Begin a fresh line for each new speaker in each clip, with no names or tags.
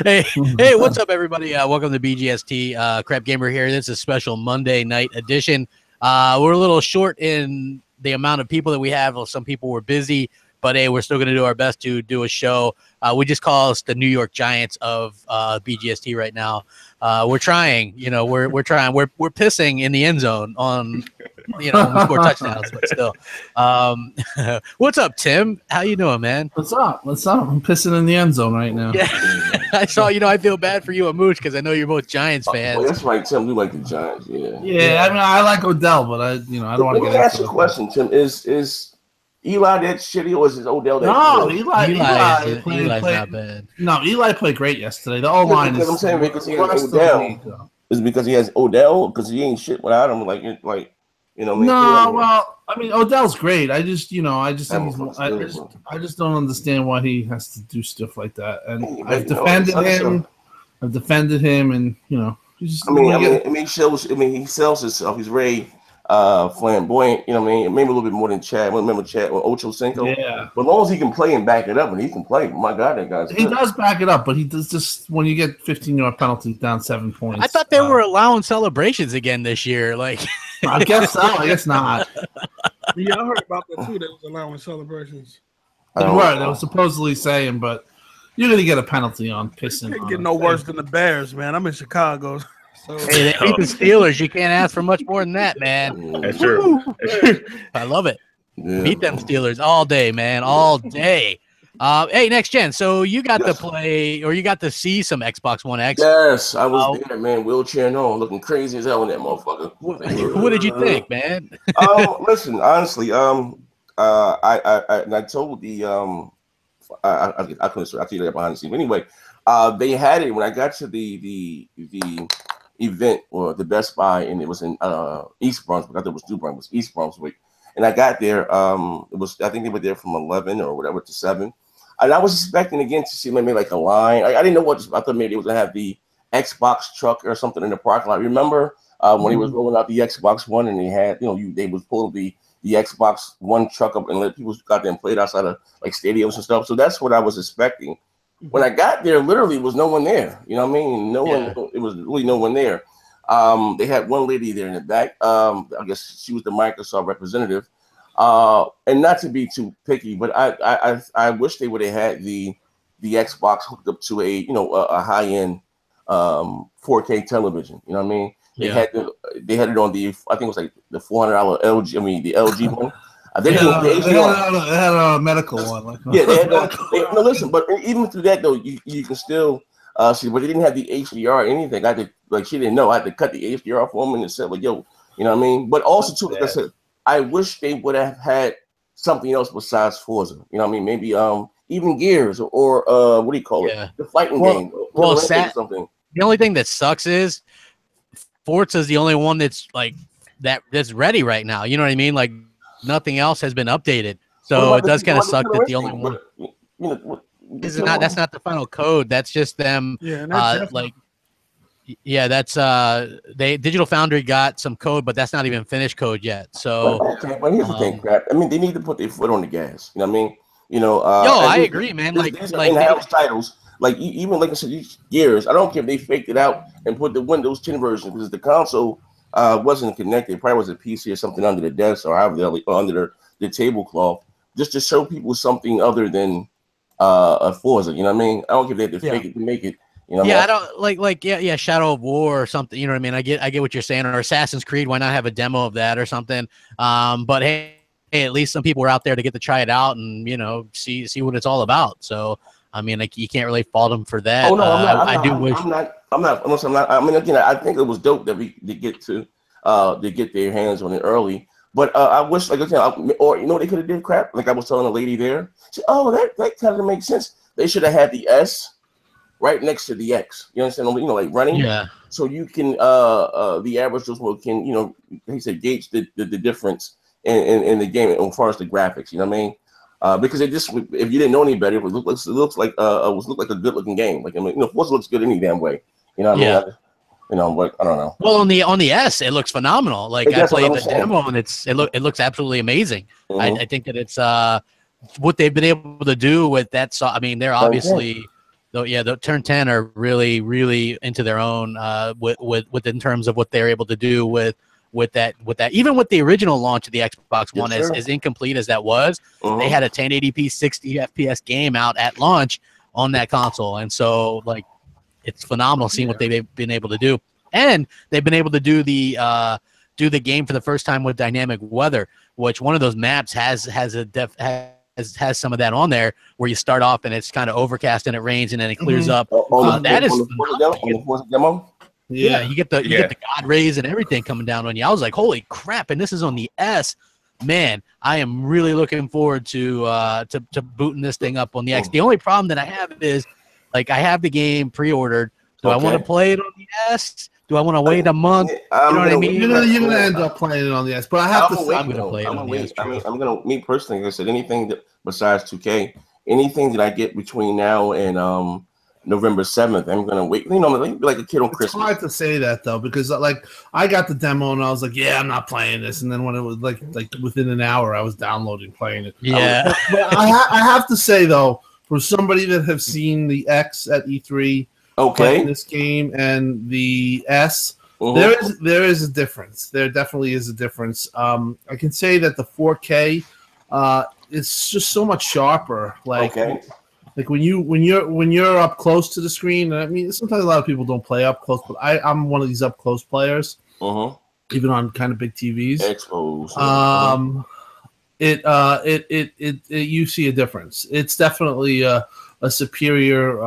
Hey, what's up, everybody? Welcome to BGST. Crap Gamer here. This is a special Monday night edition. We're a little short in the amount of people that we have. Well, some people were busy, but hey, we're still going to do our best to do a show. We just call us the New York Giants of BGST right now. We're trying, we're trying. We're pissing in the end zone on, when we score touchdowns, but still. What's up, Tim? How you doing, man?
What's up? I'm pissing in the end zone right now.
Yeah. I saw, I feel bad for you and Mooch because I know you're both Giants fans.
Well, that's right, Tim. We like the Giants, yeah.
Yeah, I mean, I like Odell, but I don't want to get.
Let me ask you a question, Tim. Is Eli that shitty, or is Odell that?
No,
Eli's not bad.
No, Eli played great yesterday. The O line is.
I'm saying because he has Odell. Is it because he has Odell? Because he ain't shit without him. Like. No,
well, I mean, Odell's great. I just think I just don't understand why he has to do stuff like that. And I've defended him, and he sells himself. He's very flamboyant. Maybe a little bit more than Chad. Remember Chad or Ocho Cinco? Yeah.
But as long as he can play and back it up, and he can play, my God, that guy's.
He does back it up, but he does just when you get 15-yard penalties down 7 points.
I thought they were allowing celebrations again this year. Like,
I guess so. I guess not.
Yeah, I heard about that too. They was allowing celebrations.
They were supposedly saying, but you're gonna get a penalty on pissing.
Can't get no worse than the Bears, man. I'm in Chicago. So.
Hey, they beat the Steelers. You can't ask for much more than that, man.
That's true.
I love it.
Yeah.
Beat them Steelers all day, man, all day. Hey, next gen. So you got to play, or you got to see some Xbox One X.
Yes, I was there, man. Wheelchair and all, looking crazy as hell in that motherfucker.
What did you think, man?
Listen, honestly, I told the I couldn't say, I'll tell you that behind the scenes. But anyway, they had it when I got to the event or the Best Buy, and it was in East Brunswick. I thought it was New Brunswick, it was East Brunswick. And I got there, I think they were there from 11 or whatever to 7. And I was expecting again to see maybe like a line. I didn't know I thought maybe they was gonna have the Xbox truck or something in the parking lot. Remember when he was rolling out the Xbox One and they had, they was pulling the Xbox One truck up and let people got there and played outside of like stadiums and stuff. So that's what I was expecting. When I got there, literally was no one there. You know what I mean? No one. It was really no one there. They had one lady there in the back. I guess she was the Microsoft representative. And not to be too picky, but I wish they would have had the Xbox hooked up to a high end 4K television. You know what I mean? They had it on the, I think it was like the $400 LG. I mean the LG one. They had
a medical one.
They had no. Listen, but even through that though, you can still see. But they didn't have the HDR or anything. I had to, she didn't know. I had to cut the HDR for them and said, like, yo, you know what I mean? But also too, like I said, I wish they would have had something else besides Forza. You know what I mean? Maybe even Gears or what do you call it? The fighting game.
Well, something. The only thing that sucks is Forza is the only one that's like that's ready right now. You know what I mean? Like nothing else has been updated, so it does kind of suck that the only one. That's not the final code. That's just them. That's Digital Foundry got some code, but that's not even finished code yet. So,
but here's the thing, crap. I mean, they need to put their foot on the gas. You know what I mean?
I agree, man. Like
in-house titles, like even like I said, Gears. I don't care if they faked it out and put the Windows 10 version because the console wasn't connected. It probably was a PC or something under the desk or under the tablecloth, just to show people something other than a Forza. You know what I mean? I don't care if they have to fake it to make it.
I don't like Shadow of War or something. You know what I mean? I get what you're saying. Or Assassin's Creed. Why not have a demo of that or something? But hey, at least some people were out there to get to try it out and see what it's all about. So I mean, like you can't really fault them for that.
Oh no, I'm not. I mean, again, I think it was dope that we get their hands on it early. But I wish, like I said, they could have did crap. Like I was telling a lady there, she said, that kind of makes sense. They should have had the S right next to the X. You understand? Like running. Yeah. So you can the average user can he said gauge the difference in the game as far as the graphics. You know what I mean? Because it just, if you didn't know any better, it looks like a good looking game. Like Forza looks good any damn way. You know what I mean? But I don't know.
Well, on the S, it looks phenomenal. Like I played the demo and it looks absolutely amazing. Mm-hmm. I think that it's what they've been able to do with that. So I mean, they're obviously though, yeah, the Turn 10 are really into their own with in terms of what they're able to do with that. Even with the original launch of the Xbox One, as incomplete as that was, they had a 1080p 60 FPS game out at launch on that console, and so like it's phenomenal seeing what they've been able to do, and they've been able to do the game for the first time with dynamic weather, which one of those maps has some of that on there, where you start off and it's kind of overcast and it rains and then it clears up. That is
the demo.
Yeah, you get the God rays and everything coming down on you. I was like, holy crap! And this is on the S. Man, I am really looking forward to booting this thing up on the X. The only problem that I have is, like, I have the game pre-ordered. Do I want to play it on the S? Do I want to wait a month? You know what I mean?
You're gonna end up playing it on the S. But I have to say,
I'm gonna play it on the S.
I'm gonna, me personally, like I said, anything that besides 2K, anything that I get between now and November 7th, I'm gonna wait. You know, like a kid on Christmas.
It's hard to say that though, because like I got the demo and I was like, yeah, I'm not playing this. And then when it was like within an hour, I was downloading, playing it.
Yeah.
But I have to say though, for somebody that have seen the X at E3, playing this game and the S, there is a difference. There definitely is a difference. I can say that the 4K, it's just so much sharper. Like when you're up close to the screen. I mean, sometimes a lot of people don't play up close, but I'm one of these up close players. Even on kind of big TVs. You see a difference. It's definitely a superior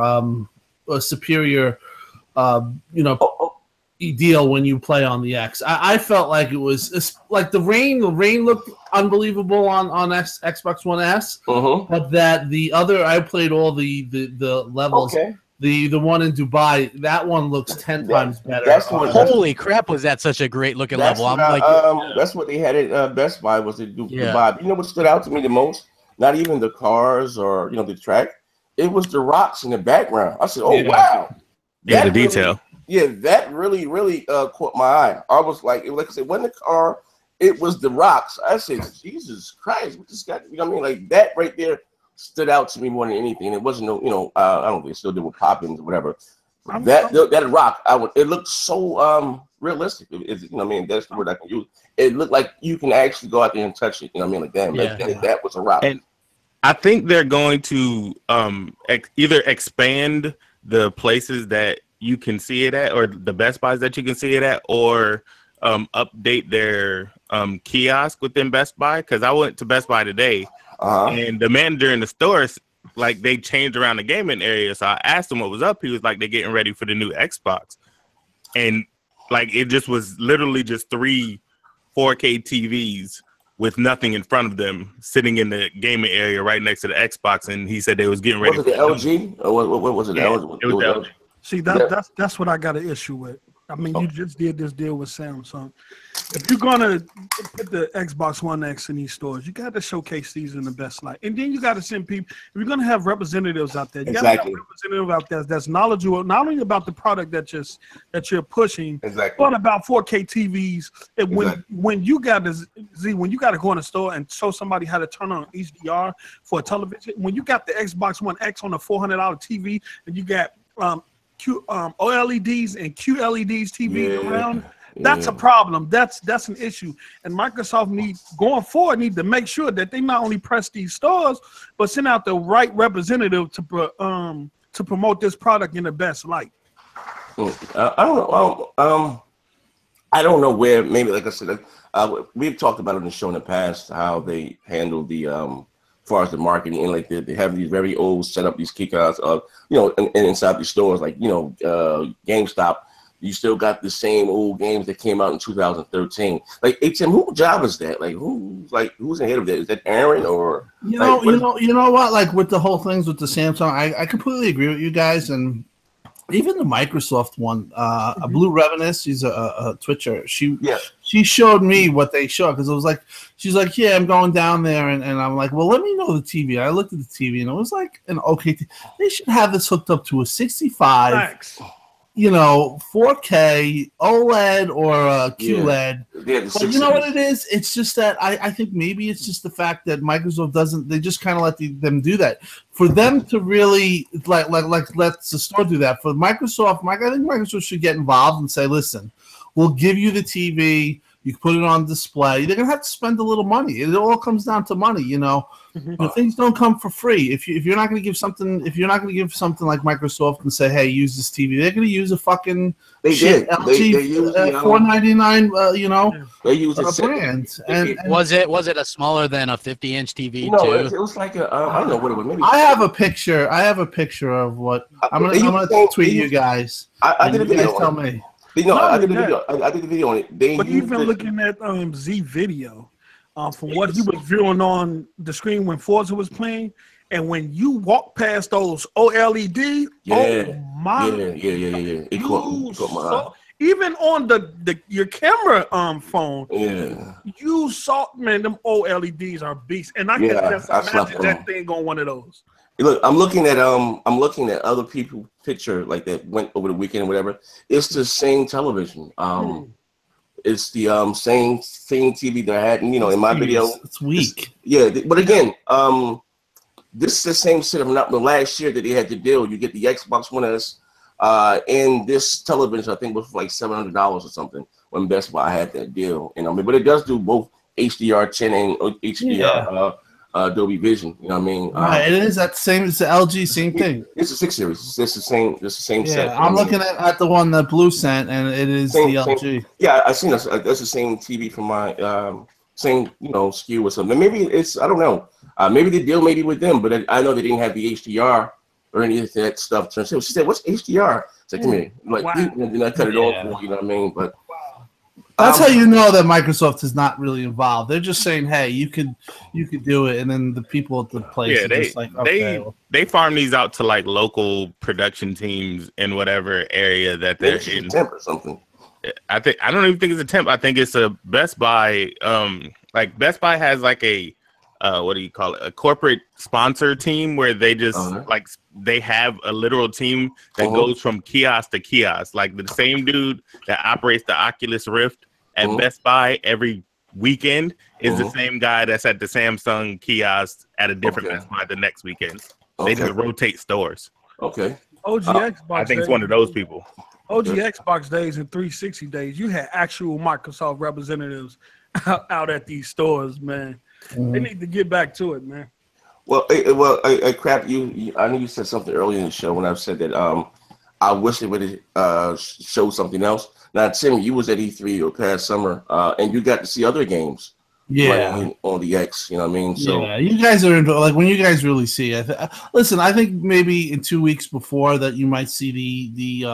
deal when you play on the X. I felt like it was like the rain looked unbelievable on Xbox One S, but that the other, I played all the levels. The one in Dubai, that one looks 10 times better.
Holy crap, was that such a great looking level? I'm like,
that's what they had at Best Buy, was the Dubai. You know what stood out to me the most? Not even the cars or the track. It was the rocks in the background. I said, "Oh wow!"
Yeah, the detail.
That really caught my eye. I was like I said, it wasn't the car, it was the rocks. I said, Jesus Christ, what this guy? You know what I mean? Like that right there stood out to me more than anything. It wasn't I don't think it still did with Poppins or whatever. That rock, it looked so realistic. You know what I mean? That's the word I can use. It looked like you can actually go out there and touch it. You know what I mean? Like that was a rock.
And I think they're going to either expand the places that you can see it at, or the Best Buys that you can see it at, or update their kiosk within Best Buy. Because I went to Best Buy today, and the manager in the store, like, they changed around the gaming area. So I asked him what was up. He was like, they're getting ready for the new Xbox. And like, it just was literally just 3 4K TVs with nothing in front of them, sitting in the gaming area right next to the Xbox, and he said they was getting ready.
Was it the LG? Or what was it?
Yeah, it was the LG.
See, that's what I got an issue with. I mean, you just did this deal with Samsung. If you're gonna put the Xbox One X in these stores, you got to showcase these in the best light, and then you got to send people. If you're gonna have representatives out there, you got to have representatives out there that's knowledgeable, not only about the product that you're pushing, but about 4K TVs. And when you got to go in a store and show somebody how to turn on HDR for a television, when you got the Xbox One X on a $400 TV, and you got OLEDs and QLEDs TV around, that's a problem. That's an issue. And Microsoft need to make sure that they not only press these stores, but send out the right representative to promote this product in the best light.
I don't know where. Maybe, like I said, we've talked about it on the show in the past, how they handle the as far as the marketing, and like they have these very old set up these kiosks of and inside these stores, like GameStop. You still got the same old games that came out in 2013. Like, HM, whose job is that? Like, who's ahead of that? Is that Aaron or
you know what? Like, with the whole things with the Samsung, I completely agree with you guys, and even the Microsoft one, Blue Revenus, she's a Twitcher. She showed me what they showed, because it was like, she's like, yeah, I'm going down there, and I'm like, well, let me know the TV. I looked at the TV, and it was like an okay TV. They should have this hooked up to a 65. you know, 4K, OLED, or QLED.
Yeah,
but you know what it is? It's just that I think maybe it's just the fact that Microsoft doesn't. They just kind of let them do that. For them to really like let the store do that. For Microsoft, I think Microsoft should get involved and say, listen, we'll give you the TV. You can put it on display. They're gonna have to spend a little money. It all comes down to money, you know. Things don't come for free. If you're not gonna give something, like Microsoft and say, hey, use this TV, they're gonna use a fucking LG $499, you know,
they use a
brand. And
was it a smaller than a 50-inch TV
no,
too?
It was like a I don't know what it was. Maybe
I have a picture of what I'm gonna tweet you guys.
I did a video.
You guys tell me.
No, I did the video. I did the video on it.
But even looking at Z video, from what he was viewing on the screen when Forza was playing, and when you walk past those OLED, oh my,
it caught my eye.
Even on your camera phone, you saw, man, them OLEDs are beasts, and I can just imagine that thing on one of those.
Look, I'm looking at other people picture like that went over the weekend or whatever. It's the same television. It's the same TV that I had, you know, in my video.
It's weak.
But again, this is the same setup. Not the last year that they had the deal. You get the Xbox One S, and this television I think was like $700 or something when Best Buy had that deal. You know, but it does do both HDR10 and HDR. Dolby Vision, you know what I mean?
Right, it is that same. It's the LG, same thing.
It's a 6 series. It's the same. It's the same set.
I'm looking at the one that Blue sent, and it is the LG.
Yeah, I seen that's the same TV from my same SKU or something. Maybe it's I don't know. Maybe the deal maybe with them, but I know they didn't have the HDR or any of that stuff. She said, "What's HDR?" I said, "Come here." Like, and I cut it off for you know what I mean? But
that's how you know that Microsoft is not really involved. They're just saying, "Hey, you could do it," and then the people at the place are just like, okay.
They farm these out to like local production teams in whatever area that they're in.
Temp or something.
I don't even think it's a temp. I think it's a Best Buy. Like Best Buy has like a what do you call it? A corporate sponsor team where they just like they have a literal team that goes from kiosk to kiosk. Like the same dude that operates the Oculus Rift at Best Buy every weekend is the same guy that's at the Samsung kiosk at a different Best Buy the next weekend. They just rotate stores.
Okay.
OG Xbox.
I think it's one of those people.
OG Xbox days and 360 days, you had actual Microsoft representatives out at these stores, man. They need to get back to it, man.
Well, Crap, I know you said something earlier in the show when I said that I wish they would have showed something else. Now, Tim, you was at E3 or past summer, and you got to see other games. On the X, you know what I mean? So
you guys are like when you guys really see it. Listen, I think maybe in 2 weeks before that you might see the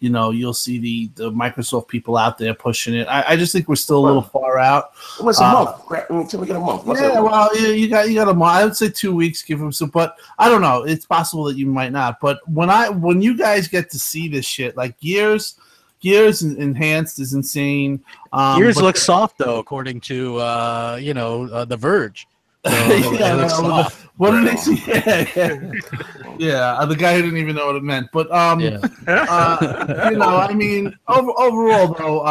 you'll see the Microsoft people out there pushing it. I just think we're still a little far out.
What's a month? Crap, until we get a month.
You got a month. I would say 2 weeks. Give them some, but I don't know. It's possible that you might not. But when you guys get to see this shit, like Gears enhanced is insane.
Gears looks soft though, according to The Verge. So
what did they see? The guy who didn't even know what it meant. But I mean, overall though,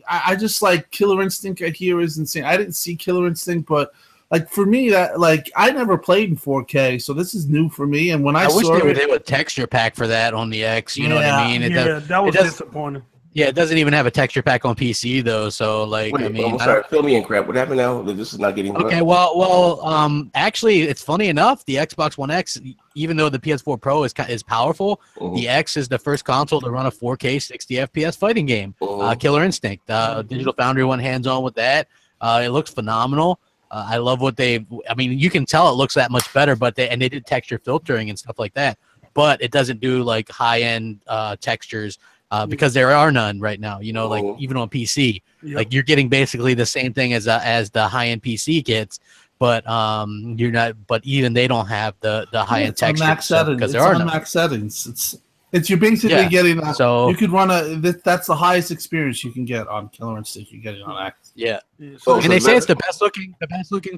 I just like Killer Instinct. I hear is insane. I didn't see Killer Instinct, but like for me, that like I never played in 4K, so this is new for me. And when I
wish
saw
they would do a texture pack for that on the X. You know what I mean?
That was disappointing.
Yeah, it doesn't even have a texture pack on PC though. So like,
I'm sorry, fill me in, Crap. What happened now? This is not getting
okay. Well, actually, it's funny enough. The Xbox One X, even though the PS4 Pro is powerful, the X is the first console to run a 4K 60 FPS fighting game. Killer Instinct. Digital Foundry went hands on with that. It looks phenomenal. I love what I mean, you can tell it looks that much better, but they did texture filtering and stuff like that. But it doesn't do like high end textures. Because there are none right now, like even on PC, like you're getting basically the same thing as the high-end PC gets, but you're not. But even they don't have the high-end texture because there are
max settings. It's you're basically getting so you could run that's the highest experience you can get on Killer Instinct. You're getting on X.
Yeah. And they say it's the best looking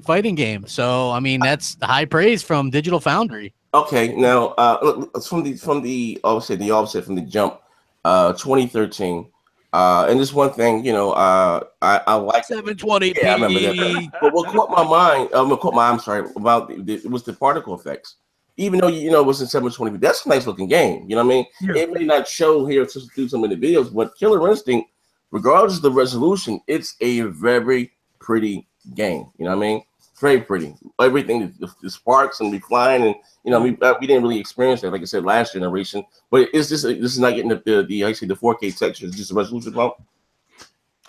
fighting game. So I mean that's high praise from Digital Foundry.
Okay, now from the offset from the jump. 2013. And this one thing, you know, I like
720p.
Yeah, I remember that. But what caught my mind, I'm sorry, about it was the particle effects. Even though you know it was in 720p, that's a nice looking game. You know what I mean?
Yeah.
It may not show here to do some of the videos, but Killer Instinct, regardless of the resolution, it's a very pretty game. You know what I mean? Very pretty. Everything, the sparks and the flying, and you know, we didn't really experience that, like I said, last generation. But it's just this is not getting the actually the 4K texture. It's just a resolution bump.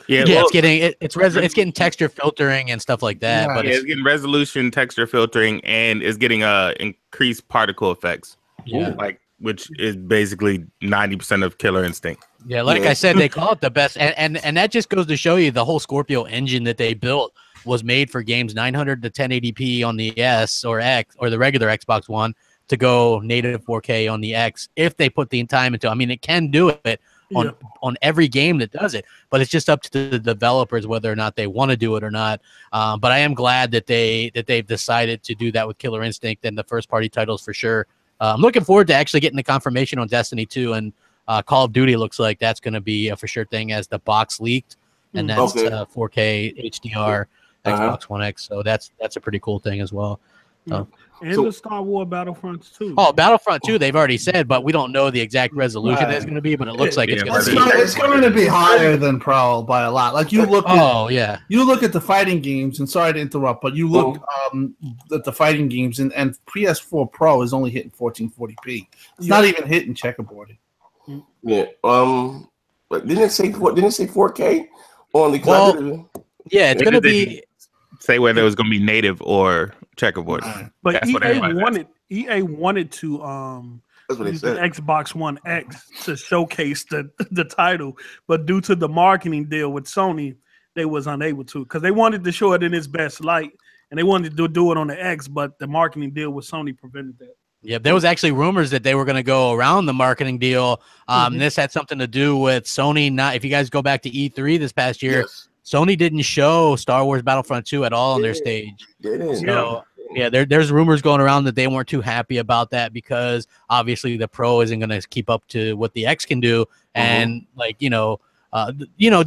Yeah, well, it's getting texture filtering and stuff like that.
Yeah,
but
it's getting resolution, texture filtering, and it's getting increased particle effects.
Yeah,
like which is basically 90% of Killer Instinct.
Yeah, like I said, they call it the best, and that just goes to show you the whole Scorpio engine that they built was made for games 900 to 1080p on the S or X or the regular Xbox One to go native 4K on the X if they put the time into. I mean, it can do it on every game that does it, but it's just up to the developers whether or not they want to do it or not. But I am glad that they've decided to do that with Killer Instinct and the first party titles for sure. I'm looking forward to actually getting the confirmation on Destiny 2 and Call of Duty. Looks like that's going to be a for sure thing as the box leaked, and that's 4K HDR Xbox One X. So that's a pretty cool thing as well.
And the Star Wars Battlefronts too.
Oh, Battlefront 2, they've already said, but we don't know the exact resolution it's going to be, but it looks like it's going to be.
It's going to be higher than Pro by a lot. Like you look at, you look at the fighting games, and sorry to interrupt, but you look at the fighting games, and PS4 Pro is only hitting 1440p. It's not even hitting checkerboarding.
Yeah. But didn't it say 4K on the?
Yeah, it's going to be.
Say whether it was going to be native or checkerboard.
But EA wanted to use the Xbox One X to showcase the title, but due to the marketing deal with Sony, they was unable to, because they wanted to show it in its best light, and they wanted to do it on the X, but the marketing deal with Sony prevented that.
Yeah, there was actually rumors that they were going to go around the marketing deal. This had something to do with Sony. Not, if you guys go back to E3 this past year, Sony didn't show Star Wars Battlefront 2 at all on their stage. So, there's rumors going around that they weren't too happy about that because obviously the Pro isn't going to keep up to what the X can do. And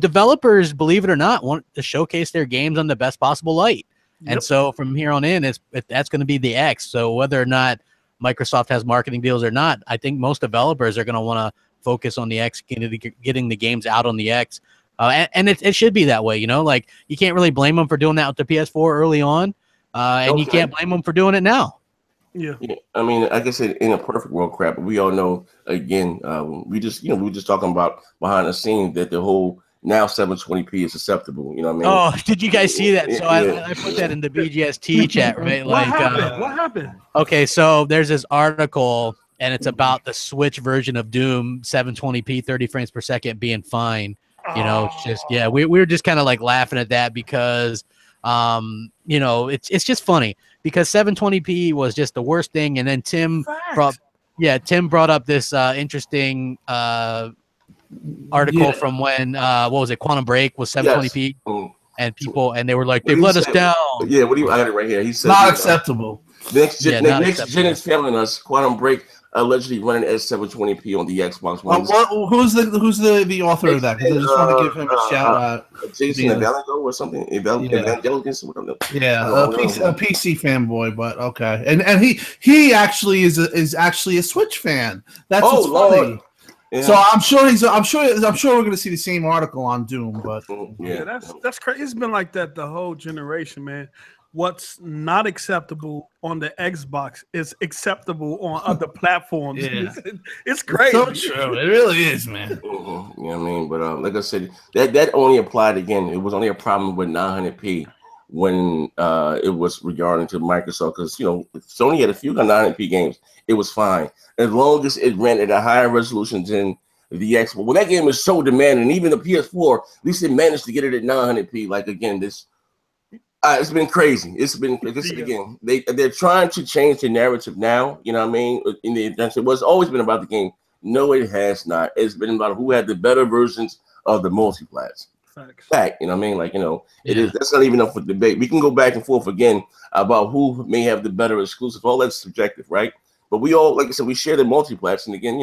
developers, believe it or not, want to showcase their games on the best possible light. And so from here on in, that's going to be the X. So whether or not Microsoft has marketing deals or not, I think most developers are going to want to focus on the X, getting the games out on the X. And it should be that way, you know, like you can't really blame them for doing that with the PS4 early on. And you can't blame them for doing it now.
Yeah. I mean, like I said, in a perfect world, crap, we all know, again, we were just talking about behind the scenes that the whole now 720p is acceptable. You know what I mean? Oh,
did you guys see that? So I put that in the BGST chat, right?
What happened?
Okay, so there's this article, and it's about the Switch version of Doom 720p, 30 frames per second being fine. You know, it's just we were just kind of like laughing at that because it's just funny because 720p was just the worst thing, and then Tim brought up this interesting article from when what was it, Quantum Break was 720p, and people they were like, they've let us down.
Yeah, what do you? I got it right here. He said
not acceptable.
Next gen is failing us. Quantum Break allegedly running at 720p on the Xbox One.
Who's the author of that? Because I just want to give him a shout out.
Jason Evangelico or something. Evangelicus.
Yeah, a PC fanboy, but okay. And he actually is actually a Switch fan. That's what's funny. Yeah. So I'm sure we're going to see the same article on Doom, but
that's crazy. It's been like that the whole generation, man. What's not acceptable on the Xbox is acceptable on other platforms. It's crazy.
It's so true. It really is, man.
You know what I mean? But like I said, that only applied again. It was only a problem with 900p when it was regarding to Microsoft, because Sony had a few 900p games. It was fine as long as it ran at a higher resolution than the Xbox. Well, that game is so demanding. Even the PS4, at least it managed to get it at 900p. Like again, this. It's been crazy. Again. They're trying to change the narrative now. You know what I mean? It was always been about the game. No, it has not. It's been about who had the better versions of the multiplats. Fact. You know what I mean? Like it is. That's not even up for debate. We can go back and forth again about who may have the better exclusive. All that's subjective, right? But we all, like I said, we share the multiplats. And again,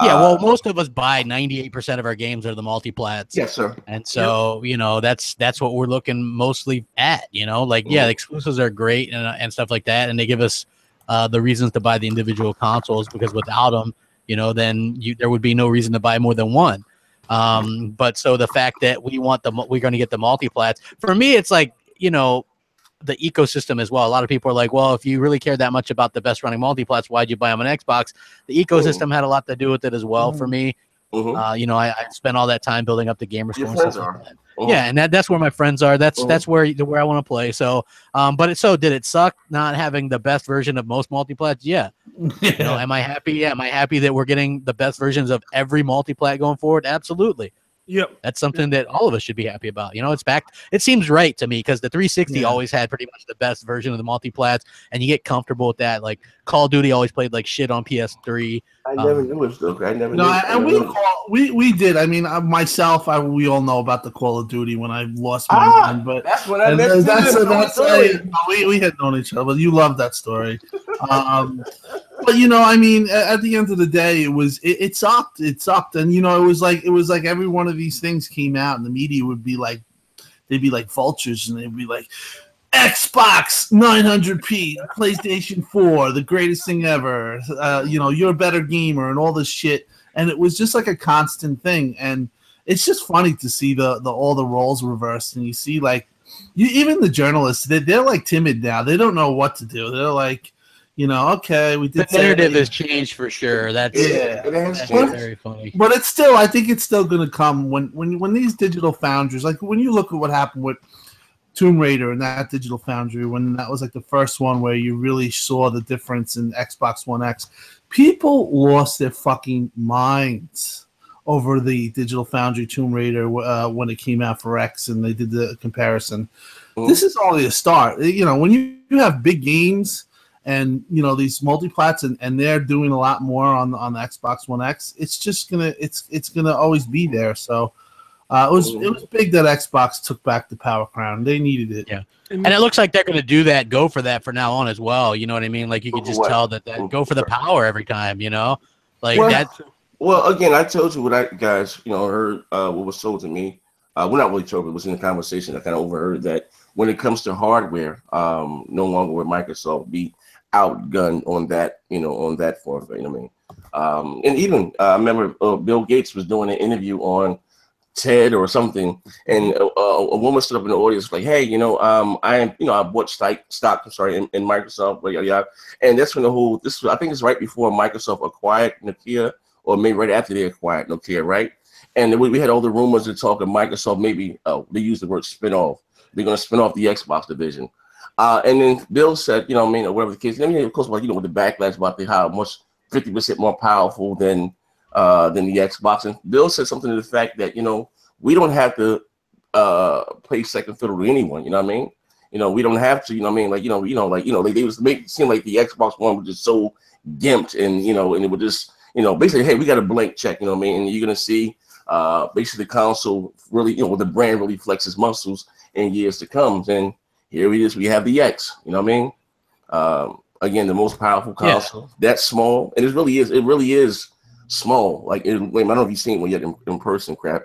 Yeah, well, most of us buy 98% of our games are the multiplats.
Yes, sir.
And so, you know, that's what we're looking mostly at, you know, like, yeah, the exclusives are great and stuff like that. And they give us the reasons to buy the individual consoles, because without them, you know, then there would be no reason to buy more than one. But so the fact that we're going to get the multiplats, for me, it's like, you know, the ecosystem as well. A lot of people are like, well, if you really care that much about the best running multiplats, why'd you buy them on Xbox? The ecosystem had a lot to do with it as well for me. You know, I spent all that time building up the gamer score and stuff like that. Yeah, and that's where my friends are. That's where I want to play. So, but did it suck not having the best version of most multiplats? Yeah. You know, am I happy? Yeah. Am I happy that we're getting the best versions of every multiplat going forward? Absolutely.
Yep.
That's something that all of us should be happy about. You know, it's back. It seems right to me, because the 360 always had pretty much the best version of the multiplats, and you get comfortable with that. Like Call of Duty always played like shit on PS3.
I never knew it, though. I never knew.
And we did. I mean, myself, we all know about the Call of Duty when I lost my mind. But
that's what I
we had known each other. But you love that story. But you know, I mean, at the end of the day, it sucked. It sucked, and you know, it was like every one of these things came out, and the media would be like, they'd be like vultures, and they'd be like, Xbox 900p, PlayStation 4, the greatest thing ever. You know, you're a better gamer, and all this shit. And it was just like a constant thing, and it's just funny to see all the roles reversed, and you see like, even the journalists, they're like timid now. They don't know what to do. They're like, you know, okay, we did.
The narrative has changed for sure. That's very funny.
But it's still, I think it's still going to come when these digital foundries, like when you look at what happened with Tomb Raider and that digital foundry, when that was like the first one where you really saw the difference in Xbox One X, people lost their fucking minds over the digital foundry Tomb Raider when it came out for X, and they did the comparison. This is only a start. You know, when you have big games and, you know, these multiplats, and they're doing a lot more on the Xbox One X, it's just gonna it's gonna always be there. So it was big that Xbox took back the Power Crown. They needed it.
Yeah, and it looks like they're gonna go for that for now on as well. You know what I mean? Like you could just tell that go for the power every time. You know, like that.
Well, again, I told you what I guys, you know, heard what was told to me. Well, not really told, but it was in the conversation. I kind of overheard that when it comes to hardware, no longer will Microsoft be outgunned on that, you know, on that forth. You know what I mean? And even I remember Bill Gates was doing an interview on TED or something, and a woman stood up in the audience like, "Hey, you know, I bought stock. I'm sorry, in Microsoft, and that's when I think it's right before Microsoft acquired Nokia, or maybe right after they acquired Nokia, right? And we had all the rumors and talk of Microsoft maybe they used the word spin off. They're going to spin off the Xbox division. And then Bill said, you know what I mean, or whatever the case. I mean, of course, like, you know, with the backlash about how much 50% more powerful than the Xbox. And Bill said something to the fact that, you know, we don't have to play second fiddle to anyone. You know what I mean? You know, we don't have to. You know what I mean? Like, they was make it seem like the Xbox One was just so gimped, and and it would just, basically, hey, we got a blank check. You know what I mean? And you're gonna see basically the console really, the brand really flexes muscles in years to come. And here it is. We have the X. You know what I mean? Again, the most powerful console. Yeah. That's small, and it really is small. Like, I don't know if you've seen one yet in person. Crap.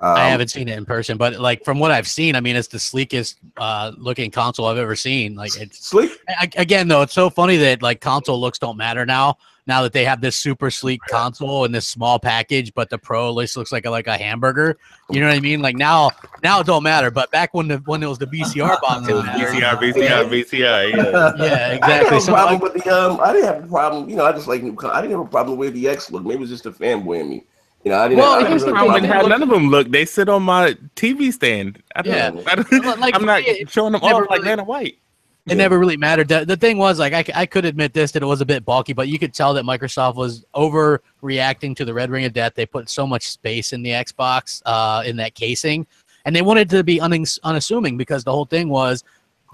I haven't seen it in person, but like from what I've seen, I mean, it's the sleekest looking console I've ever seen. Like, it's
sleek.
Again, though, it's so funny that like console looks don't matter now that they have this super sleek console in this small package, but the Pro looks like a hamburger. You know what I mean? Like now it don't matter, but back when it was the VCR box,
VCR,
yeah, exactly.
I didn't have a problem. I just like I didn't have a problem with the X look. Maybe it's just a fanboy in me. I didn't.
Well, here's the problem: how none of them look. They sit on my TV stand. I'm not showing them off like Vanna White.
It never really mattered. The thing was, like, I could admit this, that it was a bit bulky, but you could tell that Microsoft was overreacting to the Red Ring of Death. They put so much space in the Xbox, in that casing, and they wanted to be unassuming because the whole thing was,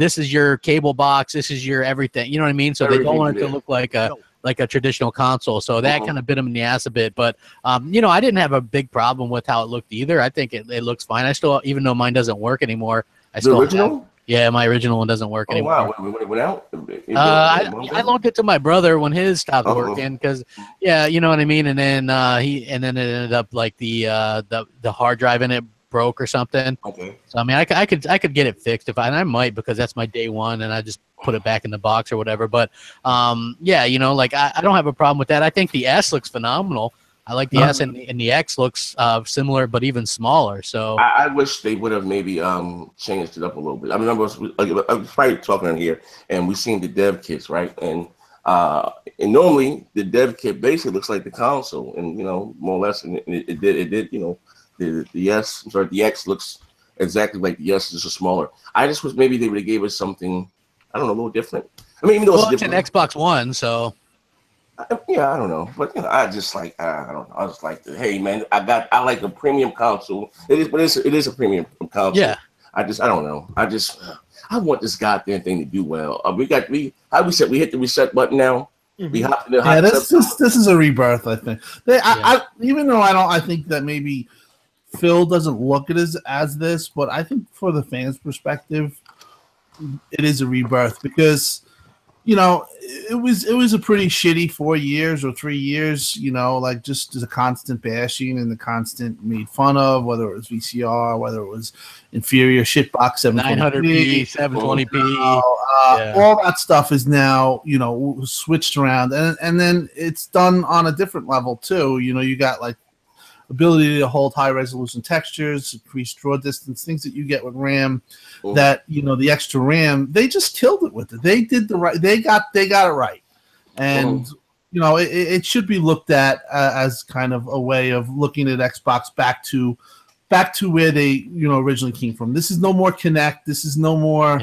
this is your cable box, this is your everything. You know what I mean? So they don't want it to look like a traditional console. So that kind of bit them in the ass a bit. But, I didn't have a big problem with how it looked either. I think it looks fine. I still, even though mine doesn't work anymore, I still
original?
Yeah, my original one doesn't work anymore.
Wow, when it went out?
I loaned it to my brother when his stopped working because, yeah, you know what I mean. And then it ended up like the hard drive in it broke or something.
Okay.
So I mean, I could get it fixed and I might, because that's my day one, and I just put it back in the box or whatever. But yeah, you know, like I don't have a problem with that. I think the S looks phenomenal. I like the S, and the X looks similar but even smaller. So
I wish they would have maybe changed it up a little bit. I remember I was probably talking in here, and we seen the dev kits, right? And normally the dev kit basically looks like the console, and you know, more or less, and it did. You know, the X looks exactly like the S, just a smaller. I just wish maybe they would have gave us something, I don't know, a little different. I mean, even though
it's an Xbox One, so.
Yeah, I don't know, but you know, I just like I don't know. I was like, hey man, I like a premium console. It is a premium console.
Yeah.
I don't know. I want this goddamn thing to do well. We hit the reset button now.
Mm-hmm. This is a rebirth. I think. Even though I think that maybe Phil doesn't look at it as this, but I think for the fans' perspective, it is a rebirth because. You know, it was a pretty shitty 4 years or 3 years, you know, like just as a constant bashing and the constant made fun of, whether it was VCR, whether it was inferior shitbox
720p, 720p.
All that stuff is now, you know, switched around. And then it's done on a different level, too. You know, you got like ability to hold high resolution textures, increased draw distance, things that you get with RAM. That, you know, the extra RAM, they just killed it with it. They did they got it right, and you know, it should be looked at as kind of a way of looking at Xbox back to where they, you know, originally came from. This is no more Kinect. This is no more.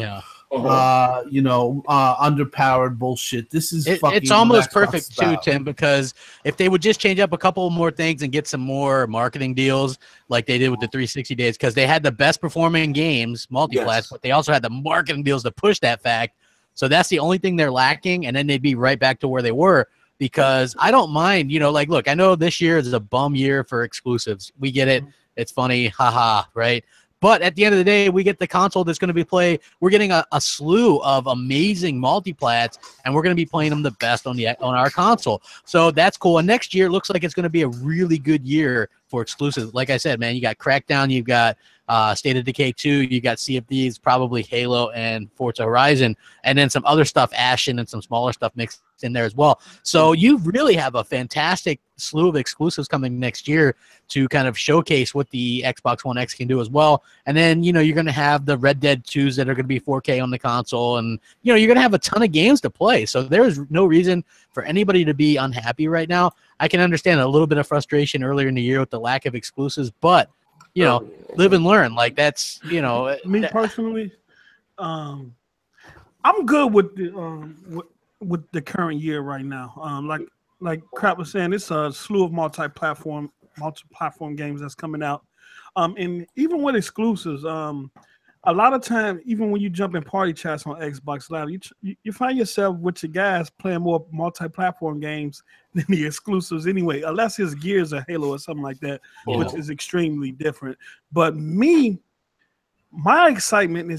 You know, underpowered bullshit. This is
it's almost perfect too, Tim, because if they would just change up a couple more things and get some more marketing deals like they did with the 360 days, because they had the best performing games, multi-class, but they also had the marketing deals to push that fact. So that's the only thing they're lacking, and then they'd be right back to where they were. Because I don't mind, you know, like, look, I know this year is a bum year for exclusives. We get it. It's funny, haha, right? But at the end of the day, we get the console that's going to be played. We're getting a slew of amazing multiplats, and we're going to be playing them the best on our console. So that's cool. And next year looks like it's going to be a really good year for exclusives. Like I said, man, you got Crackdown, you've got State of Decay 2, you got Sea of Thieves, probably Halo and Forza Horizon, and then some other stuff, Ashen, and some smaller stuff mixed in there as well. So you really have a fantastic slew of exclusives coming next year to kind of showcase what the Xbox One X can do as well. And then, you know, you're going to have the Red Dead 2s that are going to be 4K on the console, and, you know, you're going to have a ton of games to play. So there's no reason for anybody to be unhappy right now. I can understand a little bit of frustration earlier in the year with the lack of exclusives, but, you know, live and learn. Like, that's, you know,
me personally, I'm good with the current year right now. Like Crap was saying, it's a slew of multi-platform games that's coming out. And even with exclusives, a lot of time, even when you jump in party chats on Xbox Live, you find yourself with your guys playing more multi-platform games than the exclusives anyway, unless it's Gears or Halo or something like that, which is extremely different. But my excitement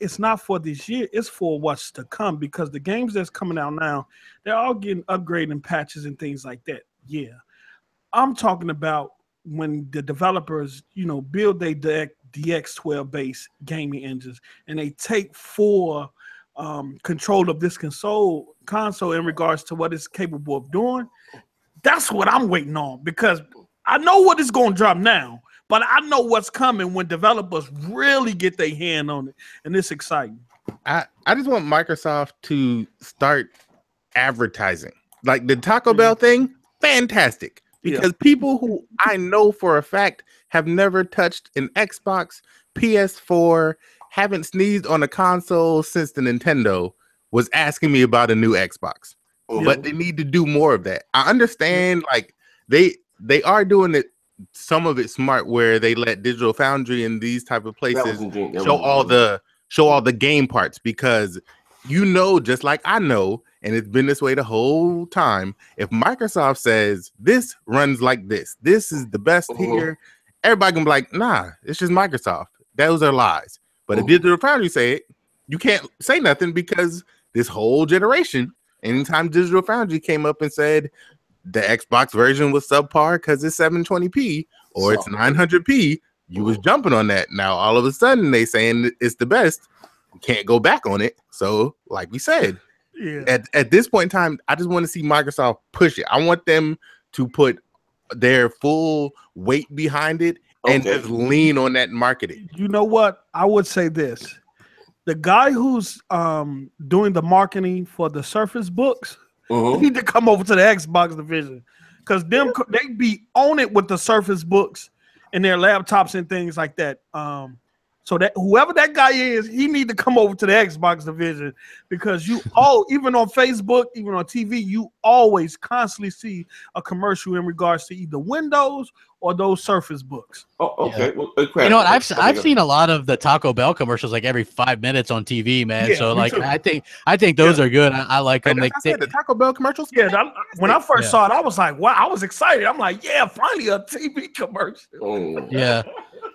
it's not for this year, it's for what's to come, because the games that's coming out now, they're all getting upgraded and patches and things like that. Yeah. I'm talking about when the developers, you know, build their DX12 based gaming engines and they take full control of this console in regards to what it's capable of doing. That's what I'm waiting on, because I know what is going to drop now, but I know what's coming when developers really get their hand on it, and it's exciting.
I just want Microsoft to start advertising. Like the Taco Bell thing, fantastic. Because people who I know for a fact have never touched an Xbox, PS4, haven't sneezed on a console since the Nintendo, was asking me about a new Xbox. But they need to do more of that. I understand, like, they are doing it, some of it smart, where they let Digital Foundry and these type of places show all the game parts, because, you know, just like I know, and it's been this way the whole time, if Microsoft says this runs like this is the best here, everybody can be like, nah, it's just Microsoft. Those are lies. But if Digital Foundry say it, you can't say nothing because this whole generation, anytime Digital Foundry came up and said the Xbox version was subpar because it's 720p or it's 900p, you was jumping on that. Now all of a sudden they saying it's the best. You can't go back on it. So like we said, at this point in time, I just want to see Microsoft push it. I want them to put their full weight behind it and just lean on that marketing.
You know what? I would say this. The guy who's doing the marketing for the Surface Books need to come over to the Xbox division because they be on it with the Surface Books and their laptops and things like that. So that whoever that guy is, he need to come over to the Xbox division because even on Facebook, even on TV, you always constantly see a commercial in regards to either Windows or those Surface Books.
Oh, okay.
Yeah.
Well,
you know what? I've seen a lot of the Taco Bell commercials like every 5 minutes on TV, man. So like I think those are good. I like them.
The Taco Bell commercials.
Yeah, when I first saw it, I was like, wow, I was excited. I'm like, yeah, finally a TV commercial.
Yeah.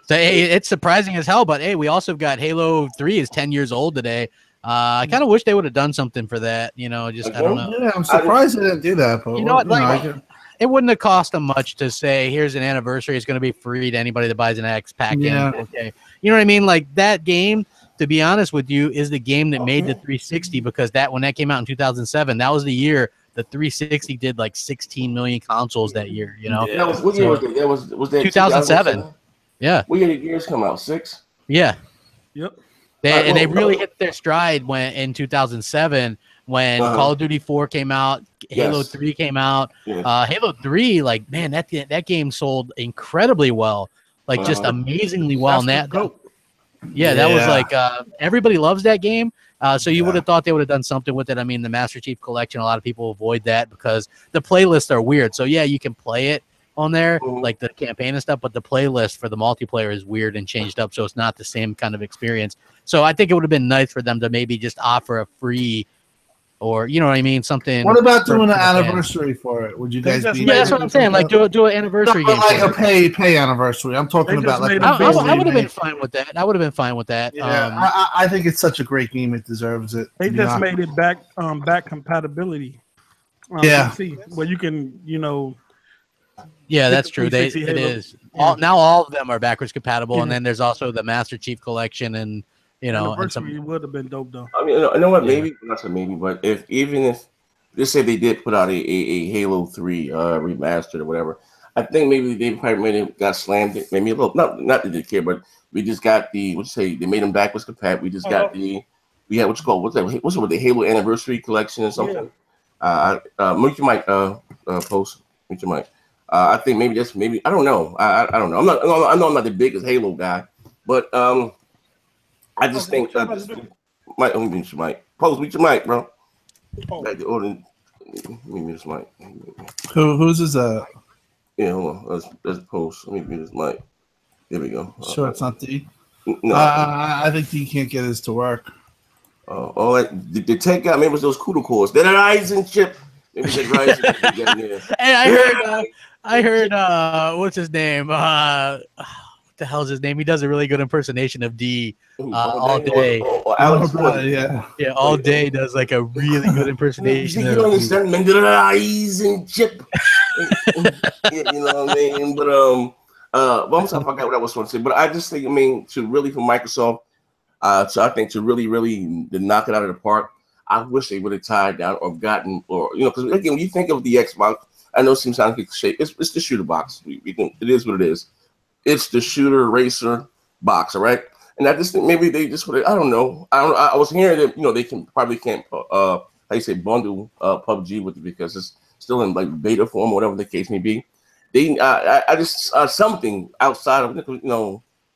So hey, it's surprising as hell, but hey, we also got Halo 3 is 10 years old today. I kind of wish they would have done something for that. You know, just I don't know.
Yeah, I'm surprised they didn't do that. But
you know what? Like, it wouldn't have cost them much to say, here's an anniversary. It's going to be free to anybody that buys an X pack.
Yeah.
Okay. You know what I mean? Like that game, to be honest with you, is the game that made the 360 because when that came out in 2007, that was the year the 360 did like 16 million consoles that year. You know,
that was what year was that? That was that
2007. Yeah.
What year did years come out? 6.
Yeah.
Yep.
They really hit their stride in 2007 when Call of Duty 4 came out, Halo 3 came out. Halo 3, like, man, that game sold incredibly well, like just amazingly well. And that was like everybody loves that game. So you would have thought they would have done something with it. I mean, the Master Chief Collection, a lot of people avoid that because the playlists are weird. So yeah, you can play it on there, like the campaign and stuff, but the playlist for the multiplayer is weird and changed up, so it's not the same kind of experience. So I think it would have been nice for them to maybe just offer a free, or you know what I mean, something.
What about doing an anniversary for it? Would you guys be?
Yeah, that's what I'm saying. Like do an anniversary game,
like a pay anniversary. I'm talking about like.
I would have been fine with that. I would have been fine with that.
Yeah, I think it's such a great game. It deserves it.
They just made it back compatibility. PC, where you can, you know.
Yeah, that's true. It is. Now all of them are backwards compatible, and then there's also the Master Chief Collection, and you know, and some.
It would have been dope though.
I mean, you know what? Maybe not so maybe, but if let's say they did put out a Halo 3 remastered or whatever, I think maybe they probably got slammed. Maybe a little. Not that they care, but we just got the they made them backwards compatible. We just got we had what's with the Halo Anniversary Collection or something. Mute your mic, post. Mute your mic. I think maybe I don't know. I don't know. I know I'm not the biggest Halo guy, but I just think mute your mic. Post, mute your mic, bro. Mute this mic.
Who's is that?
Yeah, hold on. Let's post. Let me mute this mic. There we go.
Sure, it's not D.
No,
I think D can't get his to work.
The tech guy. Maybe it was those CUDA cores. They're an Ryzen chip.
Hey, I heard what's his name? What the hell's his name? He does a really good impersonation of D all day.
Yeah,
all day does like a really good impersonation.
You don't understand, man. The Ryzen chip. You know what I mean? But I'm sorry, I forgot what I was going to say. But I just think, I mean, for Microsoft, so I think to really to knock it out of the park, I wish they would have tied down or gotten, or because again, when you think of the Xbox, I know it seems like cliche. It's the shooter box. It is what it is. It's the shooter racer box, all right. And I just think maybe they just would. I don't know. I was hearing that they can't bundle PUBG with it because it's still in like beta form or whatever the case may be. I just something outside of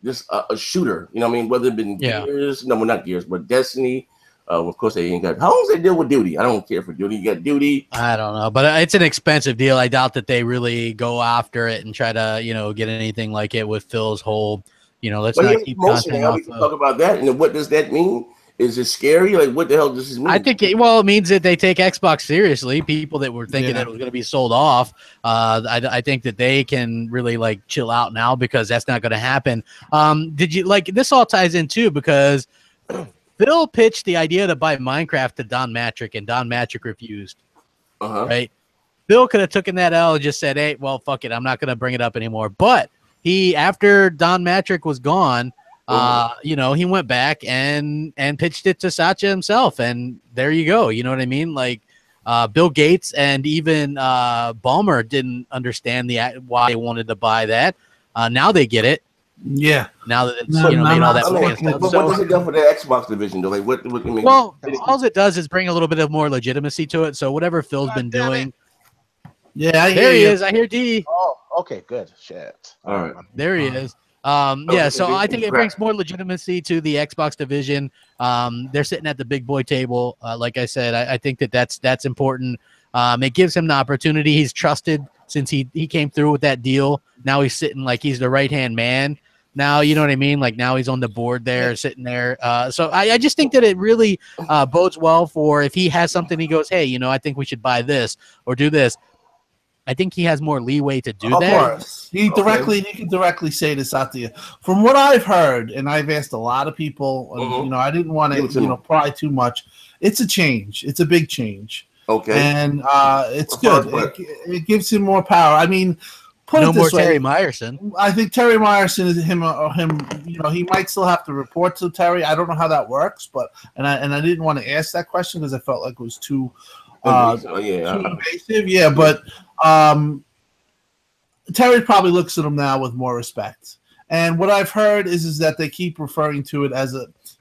just a shooter. You know what I mean? Whether it been Gears, not Gears, but Destiny. Of course, they ain't got. How long does they deal with duty? I don't care for duty. You got duty.
I don't know, but it's an expensive deal. I doubt that they really go after it and try to, get anything like it with Phil's whole, let's not keep content off.
We can talk about that. And what does that mean? Is it scary? Like, what the hell does this mean?
I think it means that they take Xbox seriously. People that were thinking that it was going to be sold off, I think that they can really like chill out now because that's not going to happen. Did you this all ties in too because Phil pitched the idea to buy Minecraft to Don Mattrick, and Don Mattrick refused. Right? Phil could have taken that L and just said, "Hey, well, fuck it, I'm not going to bring it up anymore." But he, after Don Mattrick was gone, you know, he went back and pitched it to Satya himself, and there you go. You know what I mean? Like Bill Gates and even Ballmer didn't understand why they wanted to buy that. Now they get it.
Yeah.
Now that it's made all that money and stuff.
But what does it do for the Xbox division, though? Like, what I mean?
Well, all it does is bring a little bit of more legitimacy to it. So whatever Phil's been doing.
Yeah,
there he is. I hear D.
Oh, okay, good. Shit.
All right.
There he is. Yeah, so I think it brings more legitimacy to the Xbox division. They're sitting at the big boy table. Like I said, I think that's important. It gives him the opportunity. He's trusted since he came through with that deal. Now he's sitting like he's the right-hand man. Now, you know what I mean? Like now he's on the board there, sitting there. So I just think that it really bodes well for if he has something, he goes, hey, you know, I think we should buy this or do this. I think he has more leeway to do that.
Of course. He can directly say to Satya. From what I've heard, and I've asked a lot of people, and, you know, I didn't want to, pry too much. It's a change. It's a big change.
Okay.
And it's good. It gives him more power. I mean, put
no
it this
more
way.
Terry Myerson.
I think Terry Myerson is him. You know, he might still have to report to Terry. I don't know how that works, but and I didn't want to ask that question because I felt like it was too too invasive. Yeah, but Terry probably looks at him now with more respect. And what I've heard is that they keep referring to it as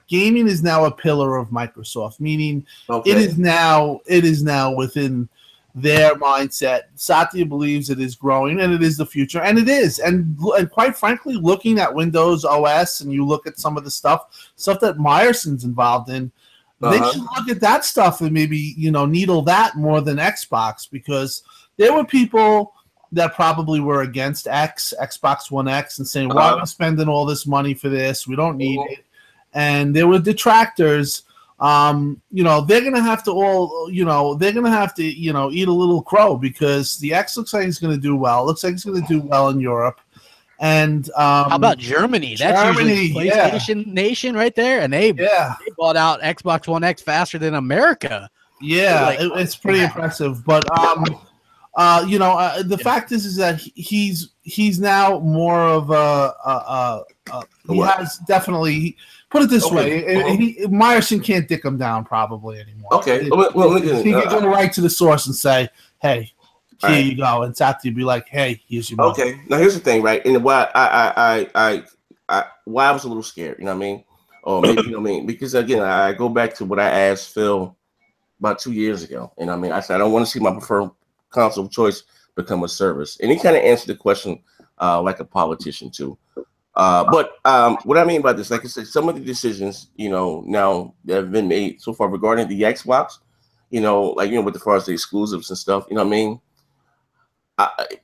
gaming is now a pillar of Microsoft, meaning it is now within their mindset. Satya believes it is growing and it is the future, and it is. And quite frankly, looking at Windows OS and you look at some of the stuff that Meyerson's involved in, they should look at that stuff and maybe, you know, needle that more than Xbox, because there were people that probably were against Xbox One X, and saying, why are we spending all this money for this? We don't need it. And there were detractors. You know, they're going to have to eat a little crow, because the X looks like it's going to do well. It looks like it's going to do well in Europe. And
how about Germany? That's usually PlayStation nation right there. And they bought out Xbox One X faster than America.
Yeah, it's pretty impressive. But you know, the fact is that he's now more of he has definitely, put it this way, Meyerson can't dick him down probably anymore.
Okay,
he can go right to the source and say, hey, here you go, and Satya be like, hey, here's your money.
Okay, now here's the thing, right? And why I was a little scared, you know what I mean? Or maybe, you know what I mean? Because again, I go back to what I asked Phil about 2 years ago, and I mean, I said I don't want to see my preferred console of choice become a service, and he kind of answered the question like a politician too. But what I mean by this, like I said, some of the decisions, you know, now that have been made so far regarding the Xbox, you know, like, you know, with as far as the exclusives and stuff, you know what I mean,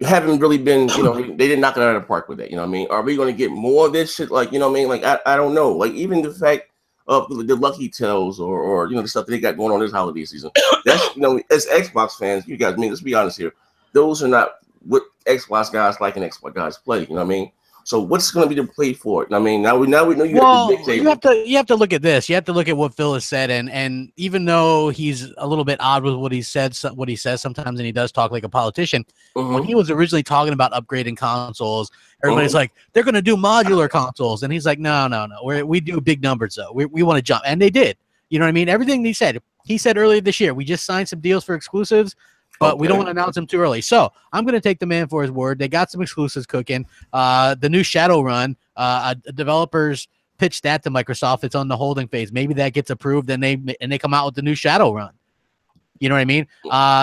haven't really been, you know, they didn't knock it out of the park with that, you know what I mean? Are we going to get more of this shit? Like, you know what I mean? Like, I don't know. Like, even the fact of the Lucky Tales or you know, the stuff that they got going on this holiday season, that's, you know, as Xbox fans, you guys, I mean, let's be honest here, those are not what Xbox guys like and Xbox guys play, you know what I mean? So what's going to be the play for it? I mean, now we know you have the big table.
You have to look at this. You have to look at what Phil has said, and even though he's a little bit odd with what he says sometimes, and he does talk like a politician. When he was originally talking about upgrading consoles, everybody's like, they're going to do modular consoles, and he's like, no. We do big numbers though. We want to jump, and they did. You know what I mean? Everything he said earlier this year. We just signed some deals for exclusives. But we don't want to announce them too early. So I'm going to take the man for his word. They got some exclusives cooking. The new Shadowrun, developers pitched that to Microsoft. It's on the holding phase. Maybe that gets approved, and they come out with the new Shadowrun. You know what I mean?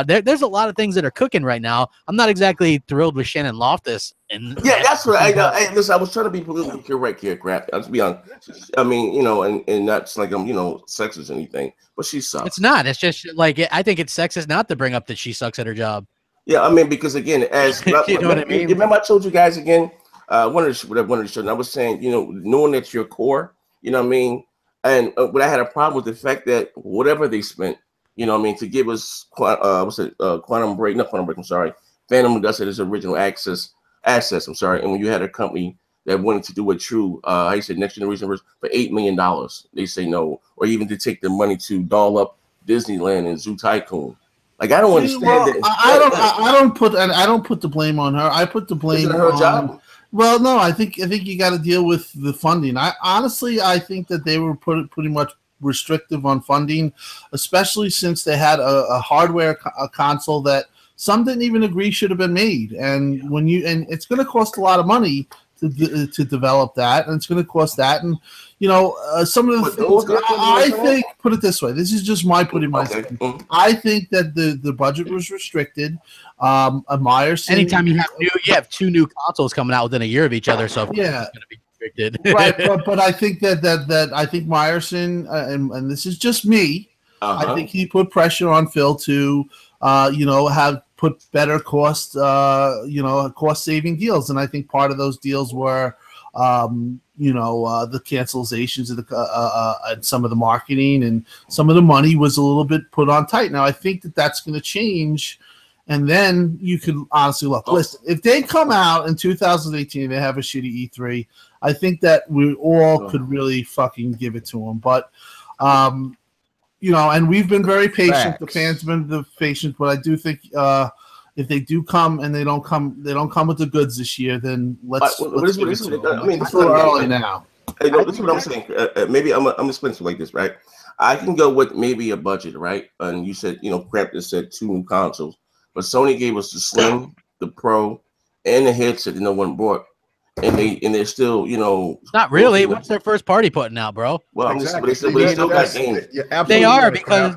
There's a lot of things that are cooking right now. I'm not exactly thrilled with Shannon Loftus.
That's what listen, I was trying to be politically correct here, crap. Let's be honest. I mean, you know, and that's like I'm, you know, sexist or anything, but she sucks.
It's not. It's just like I think it's sexist not to bring up that she sucks at her job.
Yeah, I mean, because again, as
you know what I mean?
Remember I told you guys again, one of the shows, I was saying, you know, knowing that your core, you know what I mean, and but I had a problem with the fact that whatever they spent, you know what I mean, to give us Quantum Break, not Quantum Break, I'm sorry, Phantom Dust at its original assets, I'm sorry, and when you had a company that wanted to do a true, I said next generation version for $8 million. They say no, or even to take the money to doll up Disneyland and Zoo Tycoon. Like I don't understand that.
I don't put the blame on her. I put the blame
on her
on.
Job?
Well, no, I think you got to deal with the funding. I think that they were pretty much restrictive on funding, especially since they had a hardware console that some didn't even agree should have been made. And it's going to cost a lot of money to develop that, and it's going to cost that. And some of the things I think, put it this way, this is just putting my spin. I think that the budget was restricted. Myerson,
anytime you have two new consoles coming out within a year of each other, so
yeah,
it's going to be restricted.
Right, but I think that I think Myerson, and this is just me, I think he put pressure on Phil to have put better cost saving deals, and I think part of those deals were the cancelizations of and some of the marketing, and some of the money was a little bit put on tight. Now I think that's going to change, and then you can honestly look. Listen, if they come out in 2018 and they have a shitty E3, I think that we all could really fucking give it to them. But and we've been very patient.
Facts.
The fans have been patient, but I do think if they do come and they don't come with the goods this year, then let's it's early now.
This is what I'm saying. Maybe I'm explaining like this, right? I can go with maybe a budget, right? And you said, Crap just said 2 new consoles, but Sony gave us the Slim, the Pro, and the headset that no one bought. And they're still,
not really. What's their first party putting out, bro?
Well, exactly. They still got games.
They are because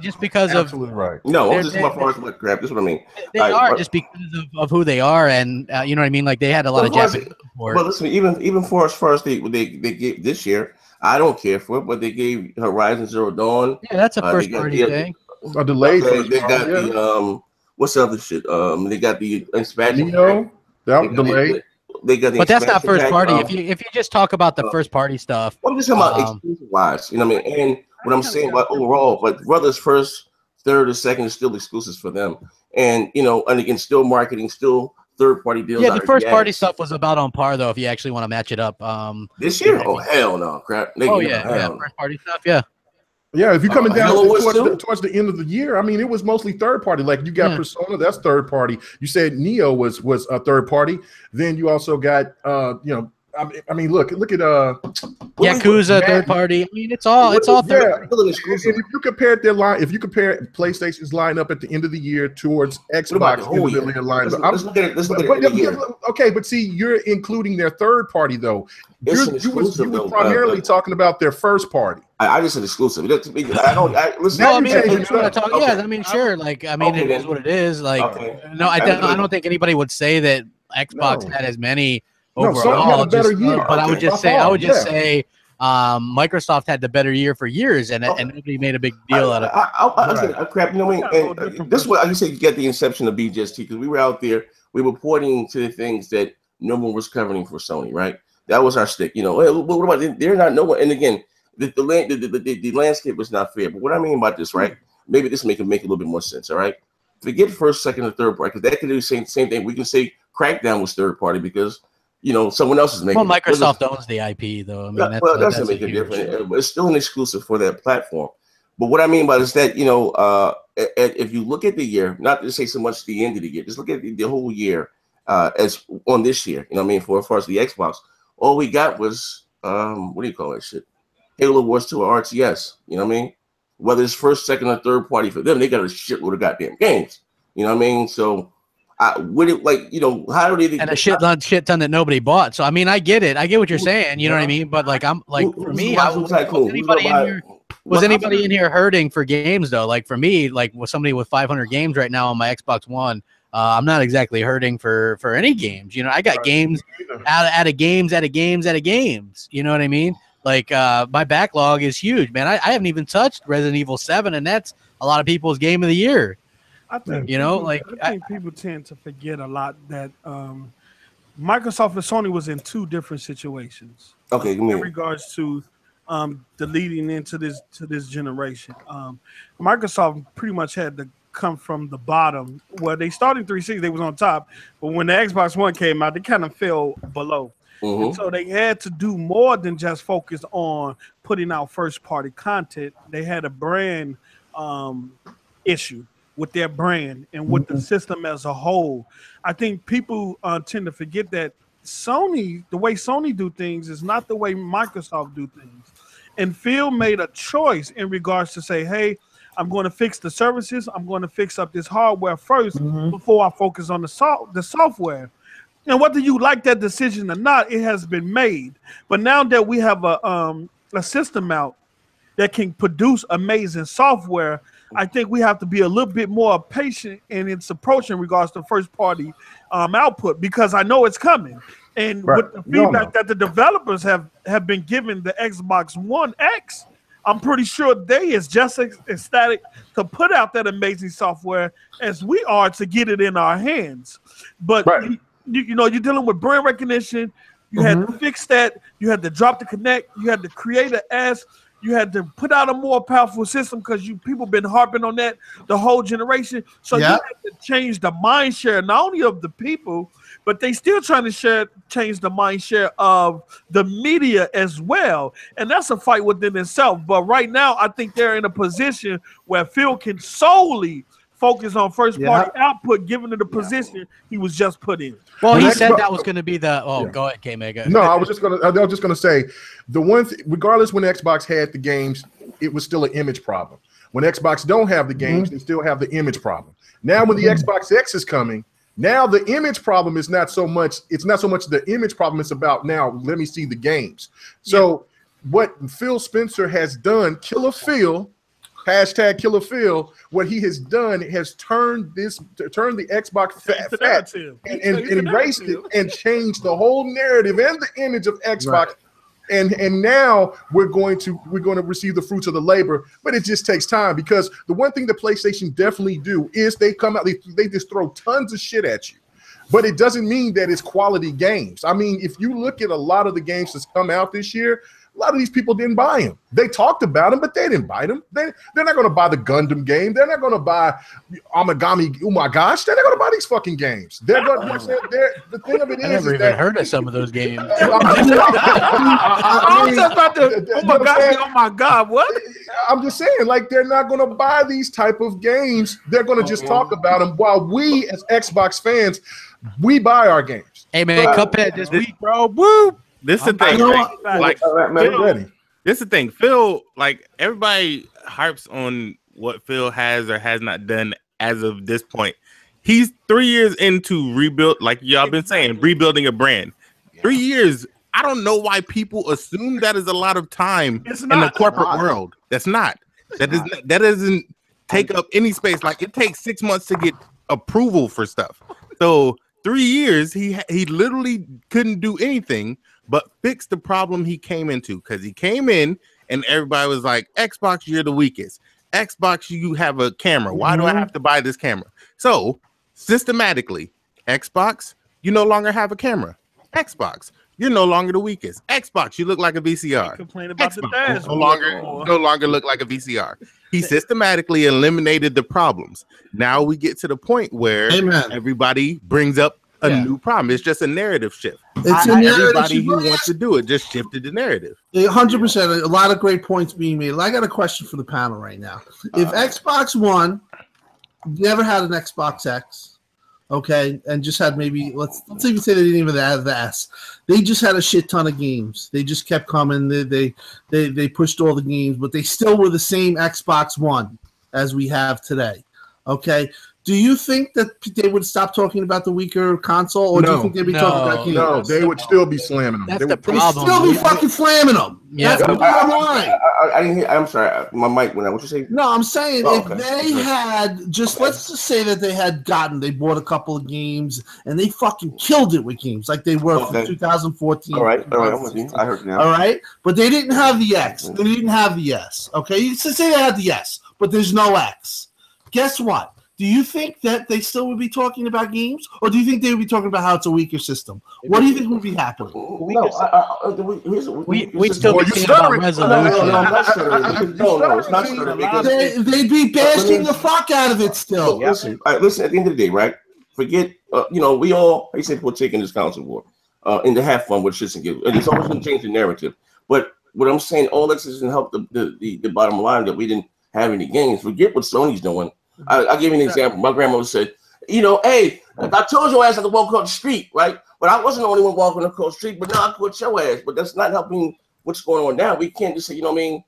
absolutely right.
No, this is my first look, Crap. This is what I mean.
They are just because of who they are, and you know what I mean. Like they had a lot of Japanese support.
But listen, even for as far as they gave this year, I don't care for it, but they gave Horizon Zero Dawn.
Yeah, that's a first party thing.
A delayed.
They got the what's the other shit? They got the expansion.
Neo, that delayed.
But that's not first party. If you just talk about the first party stuff,
I'm just talking about exclusive wise. You know what I mean? And what I'm saying about overall, but Brothers first, third, or second is still exclusives for them. And and again, still marketing, still third party deals.
Yeah, the first party stuff was about on par though. If you actually want to match it up,
this year, oh hell no, Crap.
First party stuff, yeah.
Yeah, if you're coming down towards the end of the year, I mean, it was mostly third party. Like you got Persona, that's third party. You said Neo was a third party. Then you also got I mean, look at
Yakuza third party. I mean, it's all third.
If you compare PlayStation's lineup at the end of the year towards Xbox lineup, okay, but see, you're including their third party though. You were primarily talking about their first party.
I just said exclusive. I
mean, sure. Like, I mean, it is what it is. Like, no, I don't think anybody would say that Xbox had as many overall.
Had a better year.
But I would just say, Microsoft had the better year for years, and nobody made a big deal out of it.
Crap, and this is what I said. You get the inception of BGST because we were out there, we were pointing to the things that no one was covering for Sony, right? That was our stick. What about they're not no one? And again, the landscape was not fair. But what I mean about this, right? Maybe this make a little bit more sense. All right, forget first, second, or third party because that could do the same thing. We can say Crackdown was third party because someone else is making.
Well, Microsoft owns the IP though. I mean,
that doesn't make a difference. It's still an exclusive for that platform. But what I mean by this is that if you look at the year, not to say so much the end of the year, just look at the whole year as on this year. You know what I mean? For as far as the Xbox, all we got was what do you call that shit? Halo Wars 2 or RTS. You know what I mean? Whether it's first, second, or third party for them, they got a shitload of goddamn games. You know what I mean? So, would it how do they? And
a shit ton that nobody bought. So I mean, I get it. I get what you're saying. You know what I mean? But like, for me, was anybody in here hurting for games though? Like for me, like with somebody with 500 games right now on my Xbox One, I'm not exactly hurting for any games. I got games out of games. You know what I mean? Like my backlog is huge, man. I haven't even touched Resident Evil 7, and that's a lot of people's game of the year.
I think I think people tend to forget a lot that Microsoft and Sony was in two different situations.
Okay,
in regards to the leading into this generation. Microsoft pretty much had to come from the bottom. Well, they started 360, they was on top, but when the Xbox One came out, they kind of fell below. And so they had to do more than just focus on putting out first-party content. They had a brand issue with their brand and with the system as a whole. I think people tend to forget that Sony, the way Sony do things is not the way Microsoft do things. And Phil made a choice in regards to say, hey, I'm going to fix the services. I'm going to fix up this hardware first before I focus on the software. And whether you like that decision or not, it has been made. But now that we have a system out that can produce amazing software, I think we have to be a little bit more patient in its approach in regards to first-party output, because I know it's coming. And with the feedback that the developers have been given the Xbox One X, I'm pretty sure they is just ecstatic to put out that amazing software as we are to get it in our hands. But you know, you're dealing with brand recognition. You had to fix that. You had to drop the Connect. You had to create an S. You had to put out a more powerful system because people been harping on that the whole generation. So you had to change the mind share, not only of the people, but they still trying to change the mind share of the media as well. And that's a fight within itself. But right now, I think they're in a position where Phil can solely focus on first-party output, given to the position he was just put in.
Well, he said that was going to be the. Oh, go ahead, K-Mega.
No, I was just gonna say the one. Regardless, when Xbox had the games, it was still an image problem. When Xbox don't have the games, they still have the image problem. Now, when the Xbox X is coming, now the image problem is not so much. It's not so much the image problem. It's about now. Let me see the games. So, what Phil Spencer has done, Killer Phil. Hashtag Killer Phil, what he has done has turned the Xbox fat and erased it and changed the whole narrative and the image of Xbox. And now we're going to receive the fruits of the labor, but it just takes time, because the one thing that PlayStation definitely do is they come out, they just throw tons of shit at you. But it doesn't mean that it's quality games. I mean, if you look at a lot of the games that's come out this year, a lot of these people didn't buy them. They talked about them, but they didn't buy them. They're not going to buy the Gundam game. They're not going to buy Amagami. Oh my gosh, they're not going to buy these fucking games. They're going. The thing of it is,
I never even heard of some of those games.
I was just about to. Oh my god! Oh my god! What?
I'm just saying, like, they're not going to buy these type of games. They're going to just talk about them, while we as Xbox fans, we buy our games.
Hey man, Cuphead this week, bro. Woo!
This is the thing. Like, this is the thing. Phil, like, everybody harps on what Phil has or has not done as of this point. He's 3 years into rebuild, like y'all been saying, rebuilding a brand. 3 years. I don't know why people assume that is a lot of time in the corporate world. That's not. That doesn't take up any space. Like, it takes 6 months to get approval for stuff. So 3 years, he literally couldn't do anything but fix the problem he came into, because he came in and everybody was like, Xbox, you're the weakest. Xbox, you have a camera. Why do I have to buy this camera? So systematically, Xbox, you no longer have a camera. Xbox, you're no longer the weakest. Xbox, you look like a VCR.
Complain about
Xbox,
the dash.
no longer look like a VCR. He systematically eliminated the problems. Now we get to the point where everybody brings up a new problem. It's just a narrative shift.
It's
everybody who wants to do it just shifted the narrative.
100%. A lot of great points being made. I got a question for the panel right now. If Xbox One never had an Xbox X, okay, and just had maybe let's even say they didn't even have the S, they just had a shit ton of games. They just kept coming. They pushed all the games, but they still were the same Xbox One as we have today. Okay. Do you think that they would stop talking about the weaker console, or do you think they'd be talking about games?
No, they would still be slamming them.
That's
they
the
would
problem.
Still be fucking slamming them.
Yeah.
That's the bottom line.
I didn't hear. I'm sorry. My mic went out. What you say?
No, I'm saying if they had let's just say that they bought a couple of games and they fucking killed it with games like they were from 2014.
All right, I'm with you. I heard you now.
All right, but they didn't have the X. They didn't have the S. Okay, you say they had the S, but there's no X. Guess what? Do you think that they still would be talking about games, or do you think they would be talking about how it's a weaker system? What do you think would be happening?
We still be thinking about resolution.
No, it's not stuttering.
They'd be bashing the fuck out of it still.
Listen, at the end of the day, right? Forget, we all, I said we're taking this council war. and to have fun with shits and giggles. And it's always going to change the narrative. But what I'm saying, all this doesn't help the bottom line that we didn't have any games. Forget what Sony's doing. I'll give you an example. My grandmother said, you know, hey, I told your ass not to walk across the street, right? But I wasn't the only one walking across the street, but now I quit your ass. But that's not helping what's going on now. We can't just say, you know what I mean?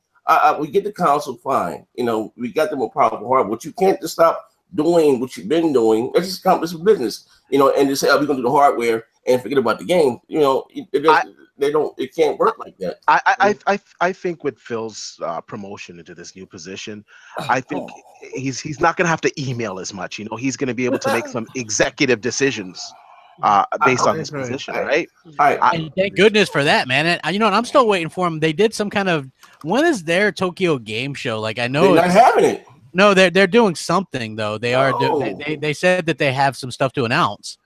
We get the console, fine. You know, we got them a powerful hardware. But you can't just stop doing what you've been doing. Let's just accomplish business, you know, and just say, oh, we're going to do the hardware and forget about the game. You know, it can't work like that.
I think with Phil's promotion into this new position, I think he's not going to have to email as much. You know, he's going to be able to make some executive decisions based on his position, right?
And thank goodness for that, man. And you know, and I'm still waiting for him. They did some kind of, when is their Tokyo Game Show? Like, I know
they're not having it.
No, they're doing something though. They are. They said that they have some stuff to announce.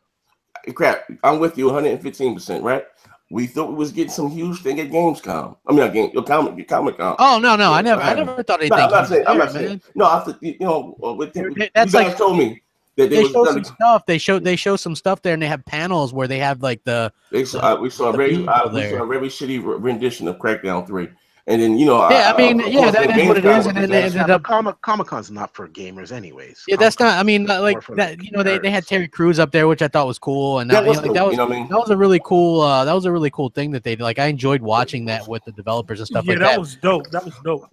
Crap, I'm with you 115%, right? We thought we was getting some huge thing at Gamescom. I mean, Comic-Con.
Oh no, I never thought anything.
I'm not saying. No, I think, you know, you guys told me that
they show some stuff. They show some stuff there, and they have panels where they have like we saw a very shitty rendition of Crackdown 3. And then, you know, that is what it is. And
Comic-Con's not for gamers, anyways.
Yeah, that's not. I mean, like that. You know, they had Terry Crews up there, which I thought was cool, and that was a really cool. That was a really cool thing that they did. Like, I enjoyed watching that with the developers and stuff like that.
Yeah, that was dope. That was dope.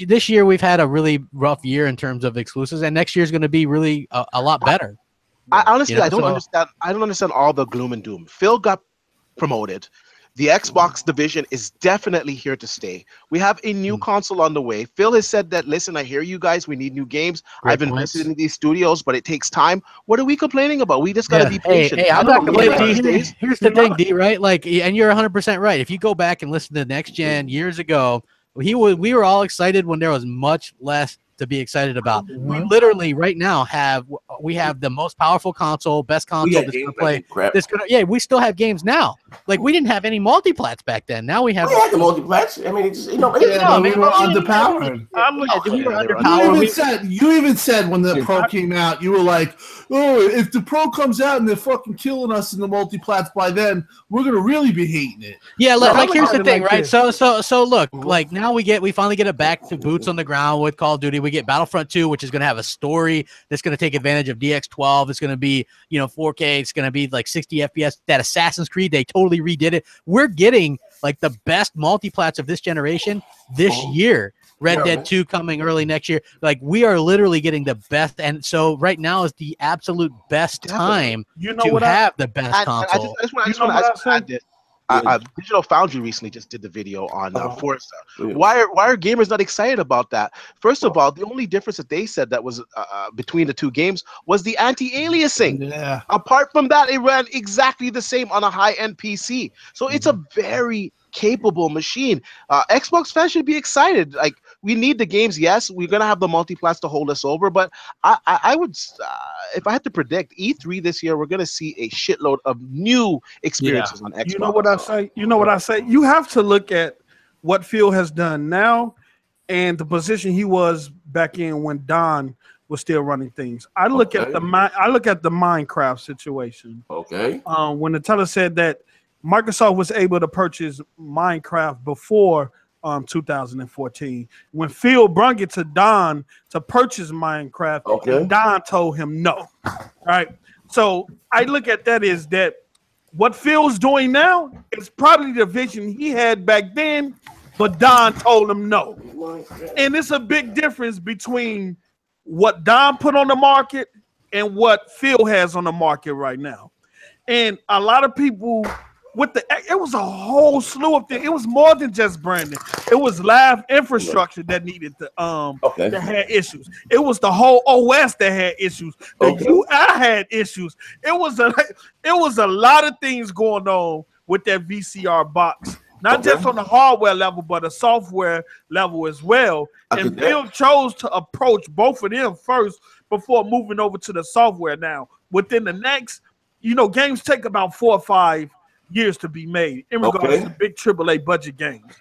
This year we've had a really rough year in terms of exclusives, and next year is going to be really a lot better.
I honestly, I don't understand. I don't understand all the gloom and doom. Phil got promoted. The Xbox division is definitely here to stay. We have a new console on the way. Phil has said that, listen, I hear you guys. We need new games. I've invested in these studios, but it takes time. What are we complaining about? We just got to be patient.
I'm not complaining. Here's the thing, D, right? Like, and you're 100% right. If you go back and listen to Next Gen years ago, we were all excited when there was much less to be excited about. We literally right now have the most powerful console, best console that's gonna play. We still have games now. Like, we didn't have any multiplats back then. Now we have.
We had the multiplats. I mean, it's just, you know,
we were underpowered. You even said when the Pro came out, you were like, "Oh, if the Pro comes out and they're fucking killing us in the multiplats by then, we're gonna really be hating it."
Yeah, like here's the thing, right? So look, like now we finally get it back to boots on the ground with Call of Duty. We get Battlefront 2, which is going to have a story that's going to take advantage of DX12. It's going to be, 4K. It's going to be like 60 FPS. That Assassin's Creed, they totally redid it. We're getting like the best multiplats of this generation this year. Red Dead 2 coming early next year. Like, we are literally getting the best. And so right now is the absolute best time to have the best console.
I just want to add this. Digital Foundry recently just did the video on Forza. Why are gamers not excited about that? First of all, the only difference that they said that was between the two games was the anti-aliasing.
Yeah.
Apart from that, it ran exactly the same on a high-end PC. So it's a very capable machine. Xbox fans should be excited. Like, we need the games. Yes, we're gonna have the multiplats to hold us over, but I would, if I had to predict E3 this year, we're gonna see a shitload of new experiences on Xbox.
You know what I say? You have to look at what Phil has done now and the position he was back in when Don was still running things. I look at the Minecraft situation.
Okay.
When the teller said that Microsoft was able to purchase Minecraft before 2014. When Phil brung it to Don to purchase Minecraft, Don told him no. All right. So I look at that as that what Phil's doing now is probably the vision he had back then, but Don told him no. And it's a big difference between what Don put on the market and what Phil has on the market right now. And a lot of people it was a whole slew of things. It was more than just branding. It was live infrastructure that needed to that had issues. It was the whole OS that had issues. The UI had issues. It was a lot of things going on with that VCR box. Not just on the hardware level, but a software level as well. And Phil chose to approach both of them first before moving over to the software. Now, within the next, games take about 4 or 5 years to be made in regards to big AAA budget games.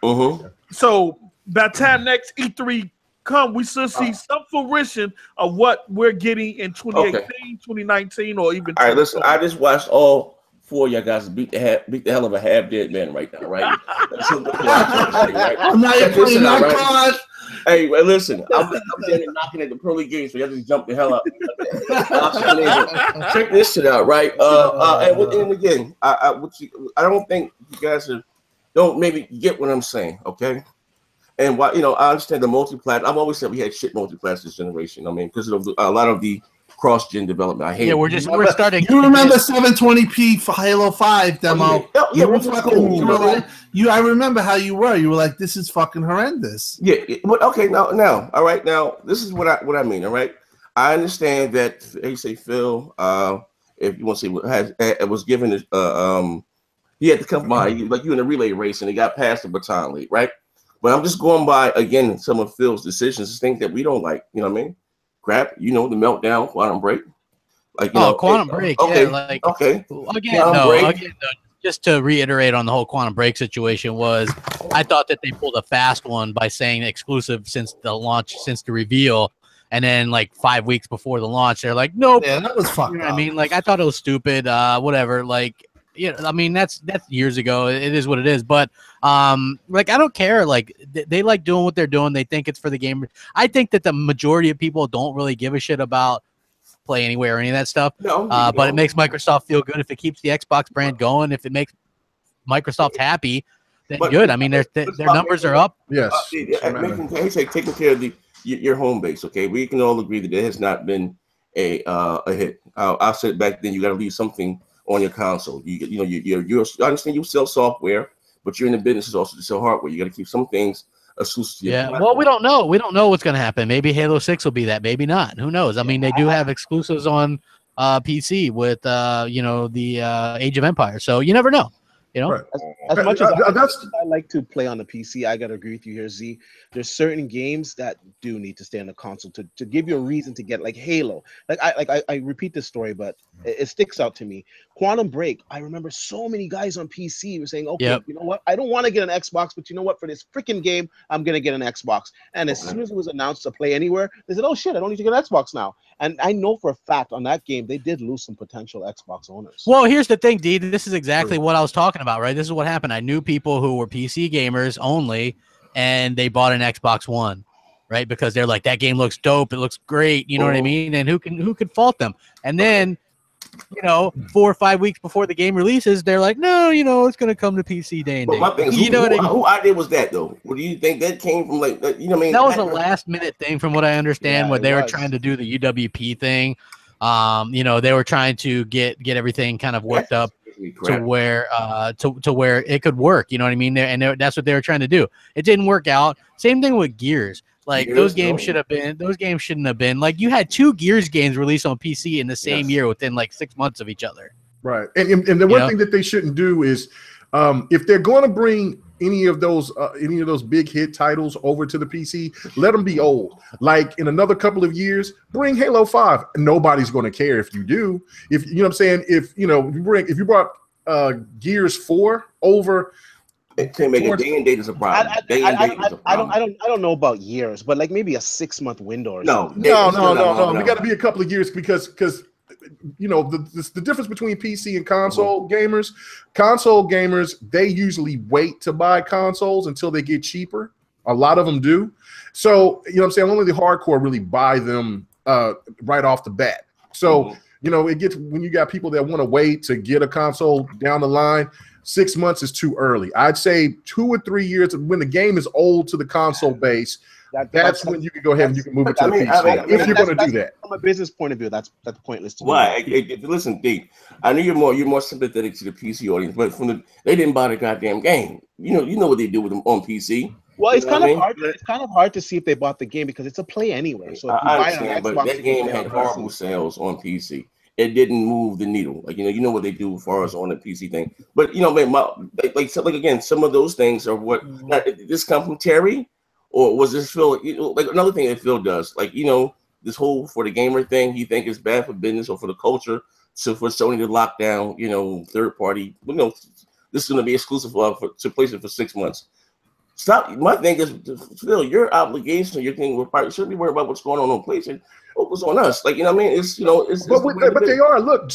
So by the time next E3 come, we should see some fruition of what we're getting in 2018, 2019, or even.
All right, listen. I just watched all 4 of y'all guys beat the hell of a half dead man right now, right? That's what I'm saying, right?
I'm not even playing that card.
Hey, well, listen, I'm standing knocking at the pearly gates, so y'all just jump the hell up. Check this shit out, right? And again, I don't think you guys don't maybe get what I'm saying, okay? And why, I understand the multi-plat. I've always said we had shit multi-plats this generation. I mean, because of a lot of the cross-gen development. I hate it.
We're starting.
You remember 720p for Halo 5 demo? I remember how you were. You were like, "This is fucking horrendous."
Yeah. But okay, now, all right. Now, this is what I mean. All right. I understand that. You say Phil. If you want to say, it was given. He had to come by, like you in a relay race, and he got past the baton lead, right? But I'm just going by again some of Phil's decisions, things that we don't like. You know what I mean? Crap, the meltdown, Quantum Break, like
Quantum Break,
okay,
yeah, like
okay.
Again, just to reiterate on the whole Quantum Break situation was, I thought that they pulled a fast one by saying exclusive since the launch, since the reveal, and then like 5 weeks before the launch, they're like, nope.
Yeah, that was fucked.
You know what I mean? Like I thought it was stupid. Whatever. Like, I mean that's years ago. It is what it is. But like I don't care. Like they like doing what they're doing. They think it's for the game. I think that the majority of people don't really give a shit about Play Anywhere or any of that stuff. But it makes Microsoft feel good if it keeps the Xbox brand going. If it makes Microsoft happy, then good. I mean their numbers are up.
Yes.
Taking care of your home base. Okay, we can all agree that it has not been a hit. I said back then you got to leave something on your console. I understand you sell software, but you're in the business also to sell hardware. You got to keep some things exclusive.
Yeah. Well, we don't know. We don't know what's going to happen. Maybe Halo 6 will be that. Maybe not. Who knows? I mean, they do have exclusives on PC with the Age of Empires. So you never know.
Right.
As much as I like to play on the PC, I gotta agree with you here, Z. There's certain games that do need to stay on the console to give you a reason to get, like Halo. I repeat this story, but it sticks out to me. Quantum Break. I remember so many guys on PC were saying, "Okay, you know what? I don't want to get an Xbox, but you know what? For this freaking game, I'm gonna get an Xbox." And as soon as it was announced to Play Anywhere, they said, "Oh shit, I don't need to get an Xbox now." And I know for a fact on that game they did lose some potential Xbox owners.
Well, here's the thing, D. This is exactly what I was talking about, right? This is what happened. I knew people who were PC gamers only, and they bought an Xbox One, right? Because they're like, that game looks dope, it looks great, you know what I mean? And who could fault them? And then, 4 or 5 weeks before the game releases, they're like, no, it's gonna come to PC day and date.
My thing is, who idea was that though? What do you think that came from? Like, you know what I mean?
That was a last minute thing, from what I understand, where they were trying to do the UWP thing. They were trying to get everything kind of worked up to where it could work. You know what I mean? That's what they were trying to do. It didn't work out. Same thing with Gears. Like those games shouldn't have been. Like you had 2 Gears games released on PC in the same year within like 6 months of each other.
Right. And the one thing that they shouldn't do is if they're going to bring any of those big hit titles over to the PC, let them be old. Like in another couple of years, bring Halo 5. Nobody's going to care if you do. If you know what I'm saying, if you brought Gears 4 over,
it can't make a day and date is a problem.
I don't know about years, but like maybe a 6-month window or something.
No. We got to be a couple of years because the difference between PC and console gamers. Console gamers, they usually wait to buy consoles until they get cheaper. A lot of them do. So you know what I'm saying, only the hardcore really buy them right off the bat. So it gets, when you got people that want to wait to get a console down the line, 6 months is too early. I'd say 2 or 3 years when the game is old to the console base. That's when you can go ahead and you can move it to the PC. If you're going to do that,
from a business point of view, that's pointless to me.
Why? Listen, D. I know you're more sympathetic to the PC audience, but they didn't buy the goddamn game. You know what they do with them on PC.
Well, it's kind of hard. It's kind of hard to see if they bought the game because it's a Play Anywhere. So if you buy it on Xbox,
but that game had horrible sales on PC. It didn't move the needle. Like you know what they do as far as on the PC thing. But like again, some of those things are what. Now, did this come from Terry? Or was this Phil? Like another thing that Phil does, like this whole for the gamer thing, he think is bad for business or for the culture. So for Sony to lock down, third party, this is going to be exclusive to PlayStation for 6 months. Stop. My thing is, Phil, your obligation, your thing, you shouldn't be worried about what's going on PlayStation. Focus on us. Like, you know what I mean? It's, you know,
but they are. Look,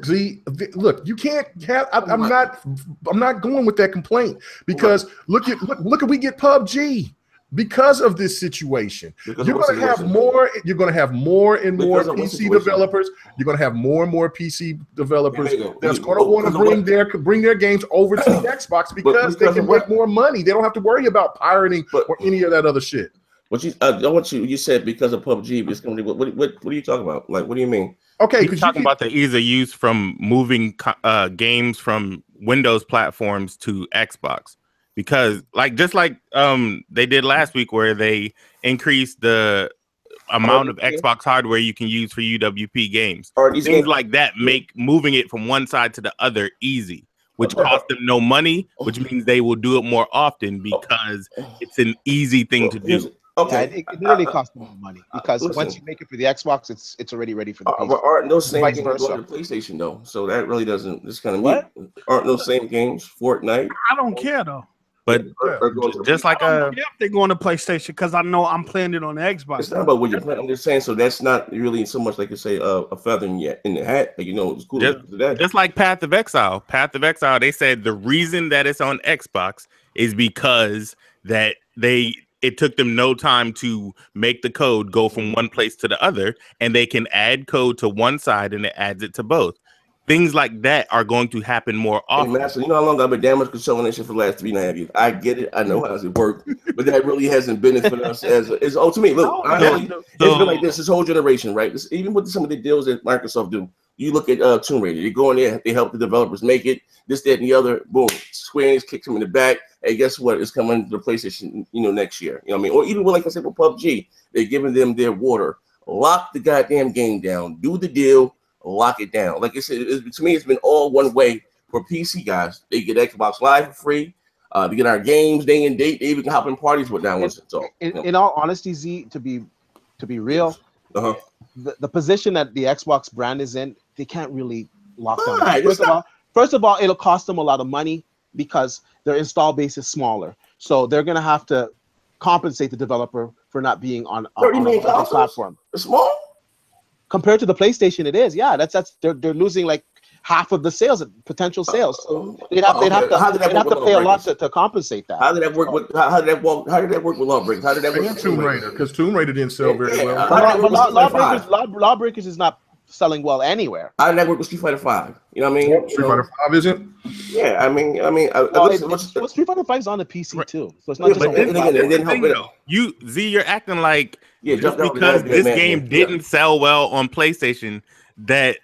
Z, look, you can't have, I'm not going with that complaint because look, we get PUBG. Because of this situation, you're going to have more. You're going to have more and more PC developers. You're going to have more and more PC developers that's going to want to bring their games over to the Xbox because they can make more money. They don't have to worry about pirating or any of that other shit.
What you said because of PUBG is going to what are you talking about? Like, what do you mean?
Okay, you're talking about the ease of use from moving games from Windows platforms to Xbox. Because just like they did last week where they increased the amount of Xbox hardware you can use for UWP games. Things like that make moving it from one side to the other easy, which costs them no money, which means they will do it more often because it's an easy thing to do.
Okay, it really costs more money because once you make it for the Xbox, it's already ready for the PC.
Aren't those same games going to PlayStation though? So that really doesn't. This kind of aren't those same games? Fortnite.
I don't care though.
But just like
they're going to PlayStation because I know I'm playing it on the Xbox.
It's not about what you're playing. I'm just saying. So that's not really so much like you say a feather in the hat. Like, you know, it's cool.
Just like Path of Exile. Path of Exile. They said the reason that it's on Xbox is because that it took them no time to make the code go from one place to the other, and they can add code to one side and it adds it to both. Things like that are going to happen more often.
Hey, Master, you know how long I've been damage controlling this shit for the last 3.5 years? I get it. I know how it works, but that really hasn't benefited us to me. Look, it's been like this whole generation, right? Even with some of the deals that Microsoft do. You look at Tomb Raider. They go in there, they help the developers make it, this, that, and the other. Boom. Square Enix kicks them in the back. Hey, guess what? It's coming to the PlayStation, next year. You know what I mean? Or even like I said with PUBG, they're giving them their water. Lock the goddamn game down. Do the deal. Lock it down. Like I said, to me, it's been all one way for PC guys. They get Xbox Live for free. They get our games day and date. They even can hop in parties with that one. So,
in all honesty, Z, to be real, the position that the Xbox brand is in, they can't really lock down. First of all, it'll cost them a lot of money because their install base is smaller. So they're gonna have to compensate the developer for not being on a platform.
It's small.
Compared to the PlayStation, it is. Yeah, they're losing like half of the sales, potential sales. So they'd have to pay a lot to compensate that.
How did that work with Lawbreakers? How did that work with
Tomb Raider? Because Tomb Raider didn't sell very well.
But Lawbreakers is not selling well anywhere.
How did that work with Street Fighter 5? You know what I mean?
Street Fighter 5 isn't?
Yeah, I mean,
Street Fighter 5 is on the PC too, so it's not just.
It didn't help it.
You're acting like just because this game didn't sell well on PlayStation, that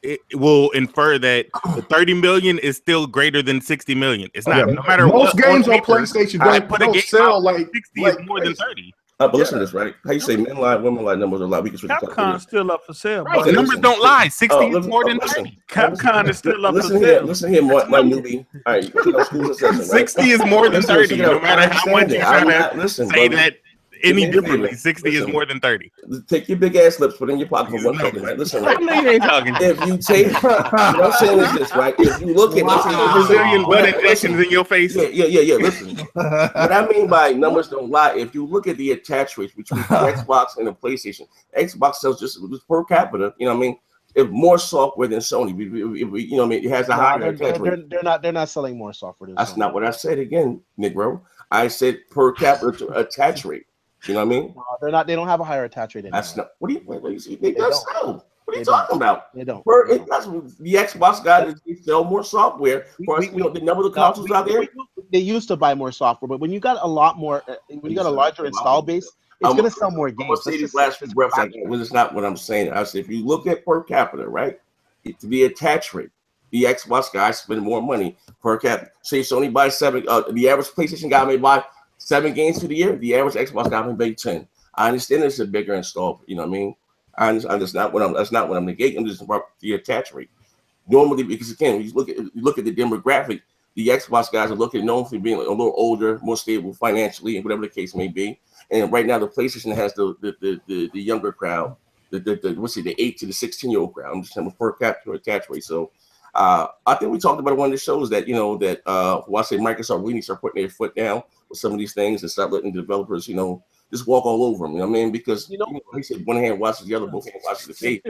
it will infer that the 30 million is still greater than 60 million. It's not. No matter
most games on PlayStation don't sell like
60 is more than 30.
But listen to this, right? How you say men lie, women lie, numbers are lie. We can switch
Capcom's still up for sale.
Right, the numbers don't lie. 60 is more than 30.
Capcom is still up for sale.
Listen here, my newbie. All right,
60 is more than 30. No matter how much you try to say that any differently, 60 is more than 30.
Take your big ass lips, put in your pocket for 1 second, right? Listen, right?
I know you ain't talking.
If you take, what I'm saying is this, right? If you look at
Brazilian butt injections in your face.
Yeah. Listen, what I mean by numbers don't lie. If you look at the attach rates between the Xbox and the PlayStation, Xbox sells just per capita. You know what I mean? If more software than Sony, you know what I mean? It has a higher attach rate.
They're not selling more software than
That's
Sony.
not what I said again, Negro. I said per capita attach rate. You know what I mean?
No, they're not. They don't have a higher attach rate.
That's not. What do you see? They don't sell. What are you talking about?
They don't.
That's the Xbox guys. They sell more software. The number of consoles out there.
They used to buy more software, but when you got a lot more, when you got a larger install base, it's going to sell more games.
I'm going to say these last few reps. It's not what I'm saying. I said if you look at per capita, right, to the attach rate, the Xbox guys spend more money per capita. Say Sony buys 7. The average PlayStation guy may buy 7 games for the year. The average Xbox guy may buy 10. I understand it's a bigger install. You know what I mean? That's not what I'm negating. I'm just about the attach rate. Normally, because again, when you look at the demographic, the Xbox guys are known for being a little older, more stable financially, and whatever the case may be. And right now, the PlayStation has the younger crowd, the 8 to the 16-year-old crowd. I'm just saying per capita attach rate. So I think we talked about it one of the shows that that I say Microsoft really needs to start putting their foot down with some of these things and stop letting the developers just walk all over them. You know what I mean? Because he said one hand washes the other, both hands washes the face.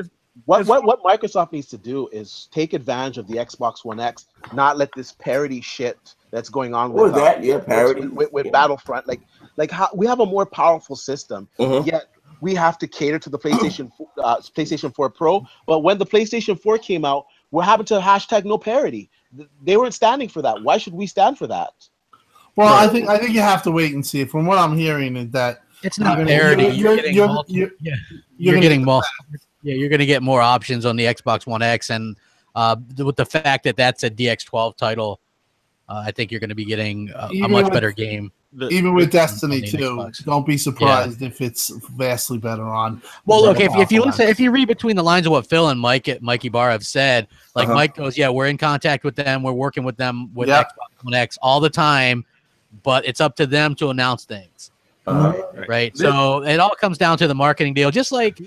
What Microsoft needs to do is take advantage of the Xbox One X, not let this parody shit that's going on with
parody
with Battlefront. Like how we have a more powerful system, yet we have to cater to the PlayStation 4 Pro. But when the PlayStation 4 came out, we're having to hashtag no parody. They weren't standing for that. Why should we stand for that?
Well, I think you have to wait and see. From what I'm hearing is that
it's not parody. You're getting more. Yeah, you're going to get more options on the Xbox One X, and with the fact that that's a DX12 title, I think you're going to be getting a much better game.
Even with Destiny 2, don't be surprised if it's vastly better on.
Well, look, if you read between the lines of what Phil and Mikey Barr have said, like Mike goes, yeah, we're in contact with them, we're working with them with Xbox One X all the time, but it's up to them to announce things. Right. So it all comes down to the marketing deal. Just like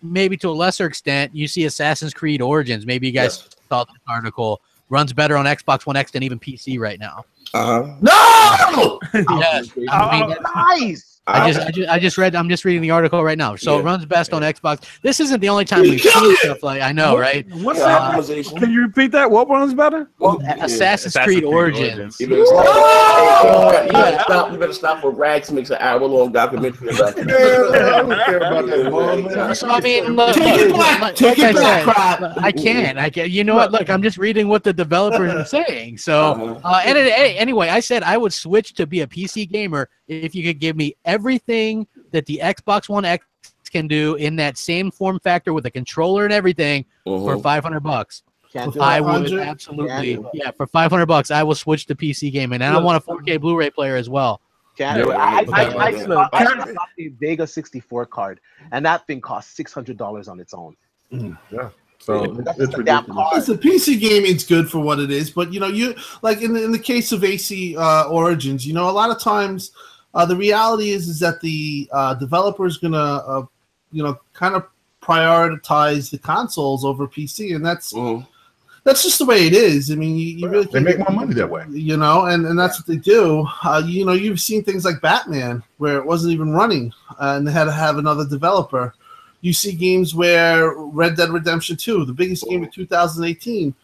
maybe to a lesser extent, you see Assassin's Creed Origins. Maybe you guys saw this article. Runs better on Xbox One X than even PC right now.
No.
Yes.
Nice.
I just read. I'm just reading the article right now. So it runs best on Xbox. This isn't the only time we've seen stuff like. I know, right?
What's that? Can you repeat that? What runs better?
Well, Assassin's Creed Origins.
You better stop for Rags makes an hour-long documentary about it.
I don't care about that.
So I mean, look, I can. You know what? Look, I'm just reading what the developers are saying. So, anyway, I said I would switch to be a PC gamer if you could give me everything that the Xbox One X can do in that same form factor with a controller and everything for $500. I would absolutely, for $500, I will switch to PC gaming, and I want a 4K Blu-ray player as well.
I got the Vega 64 card, and that thing costs $600 on its own.
Yeah. So it's
ridiculous. The PC gaming's good for what it is, but you like in the case of AC Origins, a lot of times the reality is that the developer is gonna kind of prioritize the consoles over PC, and that's just the way it is. I mean, you really
they make more money that way,
and that's what they do. You've seen things like Batman where it wasn't even running, and they had to have another developer. You see games where Red Dead Redemption 2, the biggest game of 2018,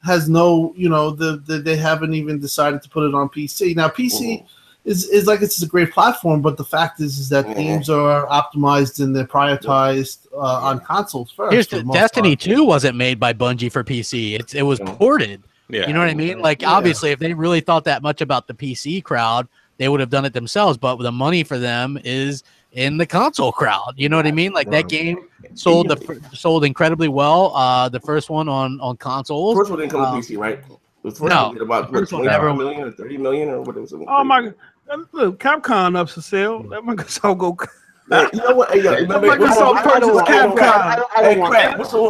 has no, they haven't even decided to put it on PC. Now, PC is like it's a great platform, but the fact is that games are optimized and they're prioritized on consoles first.
Here's Destiny 2 wasn't made by Bungie for PC. It was ported. Yeah. You know what I mean? Like, obviously, if they really thought that much about the PC crowd, they would have done it themselves. But the money for them is in the console crowd. You know what I mean? Like that game sold incredibly well. The first one on consoles.
The first one didn't come to PC, right? The first one did about 20 million or 30 million or what it was.
Oh my God! Look, Capcom up for sale. That Microsoft go.
You know what? Hey,
Microsoft purchased Capcom.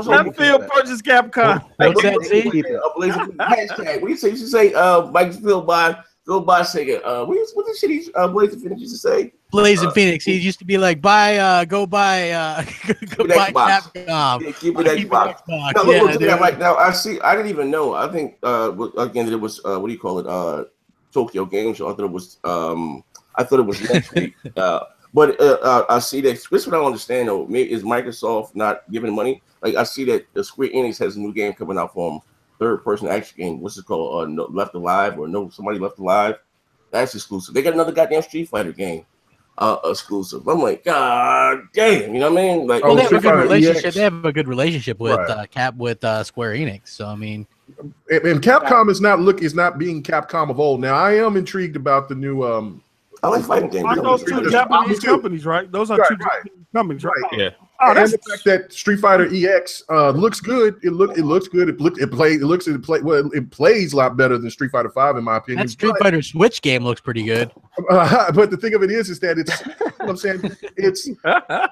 That field purchased Capcom.
What's that? See?
Hashtag. What do you say? Mike Phil by Sega. What the shit he's Blazing Phoenix used to say?
Blazing Phoenix. He used to be like, go buy Capcom.
Yeah, keep it Xbox. Now look at that right now. I didn't even know. I think again it was what do you call it? Tokyo Game Show. I thought it was next week. But I see that. This is what I don't understand though. Maybe is Microsoft not giving money? Like I see that the Square Enix has a new game coming out for them. Third-person action game. What's it called? Left Alive or No Somebody Left Alive. That's exclusive. They got another goddamn Street Fighter game exclusive. I'm like, God damn, you know what I mean? Like,
well, they have a good relationship. They have a good relationship with Square Enix. So I mean,
and Capcom is not being Capcom of old. Now I am intrigued about the new.
I like fighting games.
Aren't those two Japanese companies, right? Those are two Japanese companies, right?
Yeah.
Oh,
and the fact that Street Fighter EX looks good. It looks good. It plays a lot better than Street Fighter 5 in my opinion.
That Street Fighter Switch game looks pretty good.
But the thing of it is that it's you know what I'm saying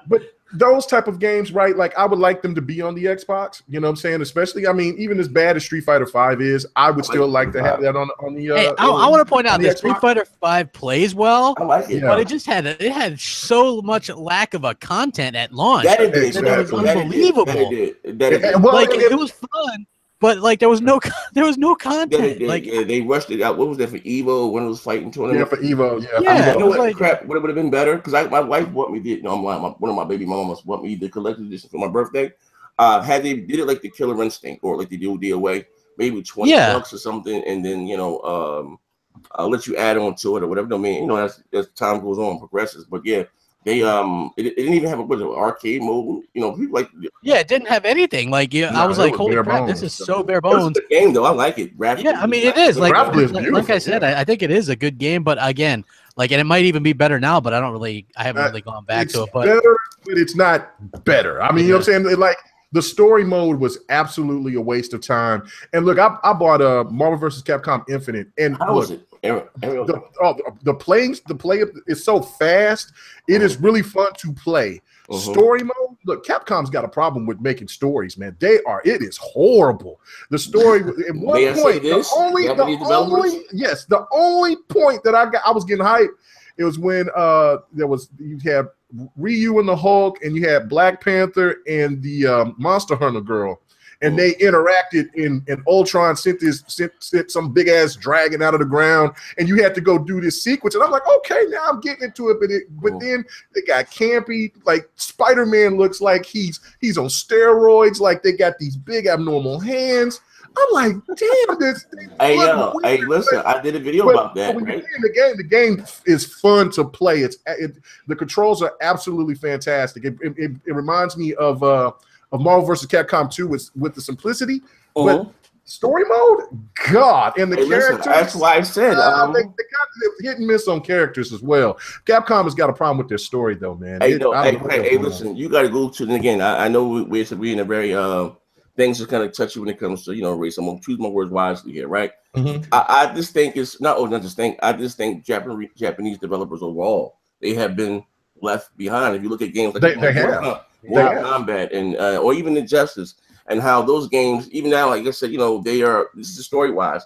but those type of games, right? Like I would like them to be on the Xbox. You know what I'm saying? Especially, I mean, even as bad as Street Fighter 5 is, I would still like to have that on the.
Hey, I want to point out that Street Fighter 5 plays well.
I like it,
but it just had so much lack of a content at launch.
That it
was unbelievable.
It
was fun. but like there was no content.
They rushed it out. What was that for Evo? When it was fighting tournament?
Yeah, for Evo.
You know what? Like, crap. Would have been better because my wife bought me the. No, one of my baby mamas bought me the collector's edition for my birthday. Had they did it like the Killer Instinct or like they do DOA, maybe $20 or something, and then I'll let you add on to it or whatever. I mean, as time goes on, progresses. But yeah. They it didn't even have a arcade mode. People like
it didn't have anything. Like I was like, holy crap, this is so bare bones.
It's a game though, I like it.
I mean it is like I said, I think it is a good game, but again, and it might even be better now, but I haven't really gone back to it. But
better, but it's not better. I mean, you know what I'm saying? Like the story mode was absolutely a waste of time. And look, I bought Marvel vs. Capcom Infinite, and
how was it?
The play is so fast. It is really fun to play. Story mode. Look, Capcom's got a problem with making stories, man. It is horrible. The story at one point, the only point that I was getting hyped. It was when you had Ryu and the Hulk, and you had Black Panther and the Monster Hunter girl. And they interacted in Ultron sent some big ass dragon out of the ground, and you had to go do this sequence. And I'm like, okay, now I'm getting into it. But then they got campy. Like Spider-Man looks like he's on steroids. Like they got these big abnormal hands. I'm like, damn, this thing.
Hey, listen, I did a video about that.
When you're in the game is fun to play. The controls are absolutely fantastic. It reminds me of Marvel vs. Capcom 2 with the simplicity, but story mode, God, and the characters.
Listen, that's why I said
they got hit and miss on characters as well. Capcom has got a problem with their story, though, man.
Hey, listen, you got to go to. And again, I know we're in a very things are kind of touchy when it comes to race. I'm gonna choose my words wisely here, right? I just think it's not just think. I just think Japanese developers overall they have been left behind. If you look at games like Mortal Kombat and or even Injustice, and how those games, even now, like I said, they are. This is story wise.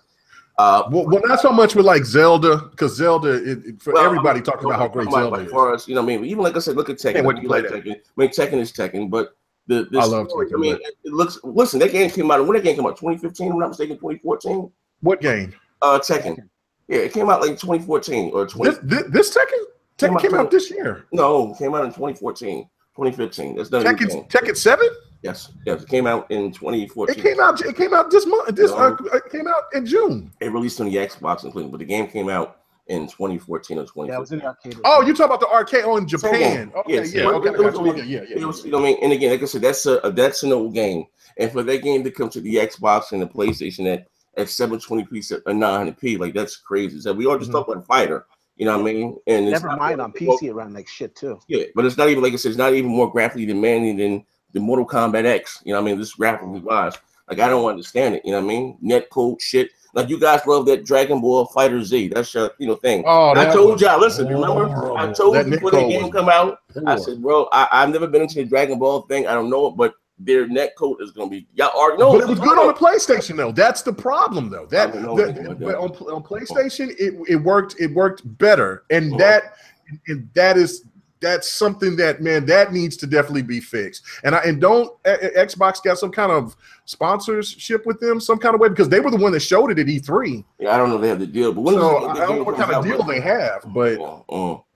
Well, not so much with like Zelda, because Zelda, everybody talking about how great Zelda is.
For us, even like I said, look at Tekken. Tekken is Tekken, but I love Tekken. It looks. Listen, that game came out. When that game came out, 2015. If I'm not mistaken, 2014.
What game?
Tekken. Yeah, it came out like 2014 or 20.
This Tekken? Tekken came out this year.
No, it came out in 2014. 2015. That's
Tekken 7?
Yes, it came out in 2014.
It came out this month. It came out in June.
It released on the Xbox in Cleveland, but the game came out in 2014 or 2015. Yeah, it was in the arcade.
Oh, you talk about the arcade in Japan?
Okay, It was, and again, like I said, that's an old game, and for that game to come to the Xbox and the PlayStation at 720p or 900p, like that's crazy. So we all just talk about a fighter. You know what I mean? And
never mind on PC around like shit too.
Yeah, but it's not even like I said. It's not even more graphically demanding than the Mortal Kombat X. You know what I mean? This graphically wise, like I don't understand it. You know what I mean? Netcode shit. Like you guys love that Dragon Ball Fighter Z. That's your thing. Oh, I told y'all. Listen, remember? I told you before the game come out. I said, bro, I've never been into the Dragon Ball thing. I don't know it, but their netcode is going to be. Y'all already know.
But it was good on the PlayStation, though. That's the problem, though. But on PlayStation, it worked. It worked better, and that's something that, man, that needs to definitely be fixed. And Xbox got some kind of sponsorship with them some kind of way, because they were the one that showed it at E3.
Yeah, I don't know if they have the deal, but
I don't know what kind of deal they have, but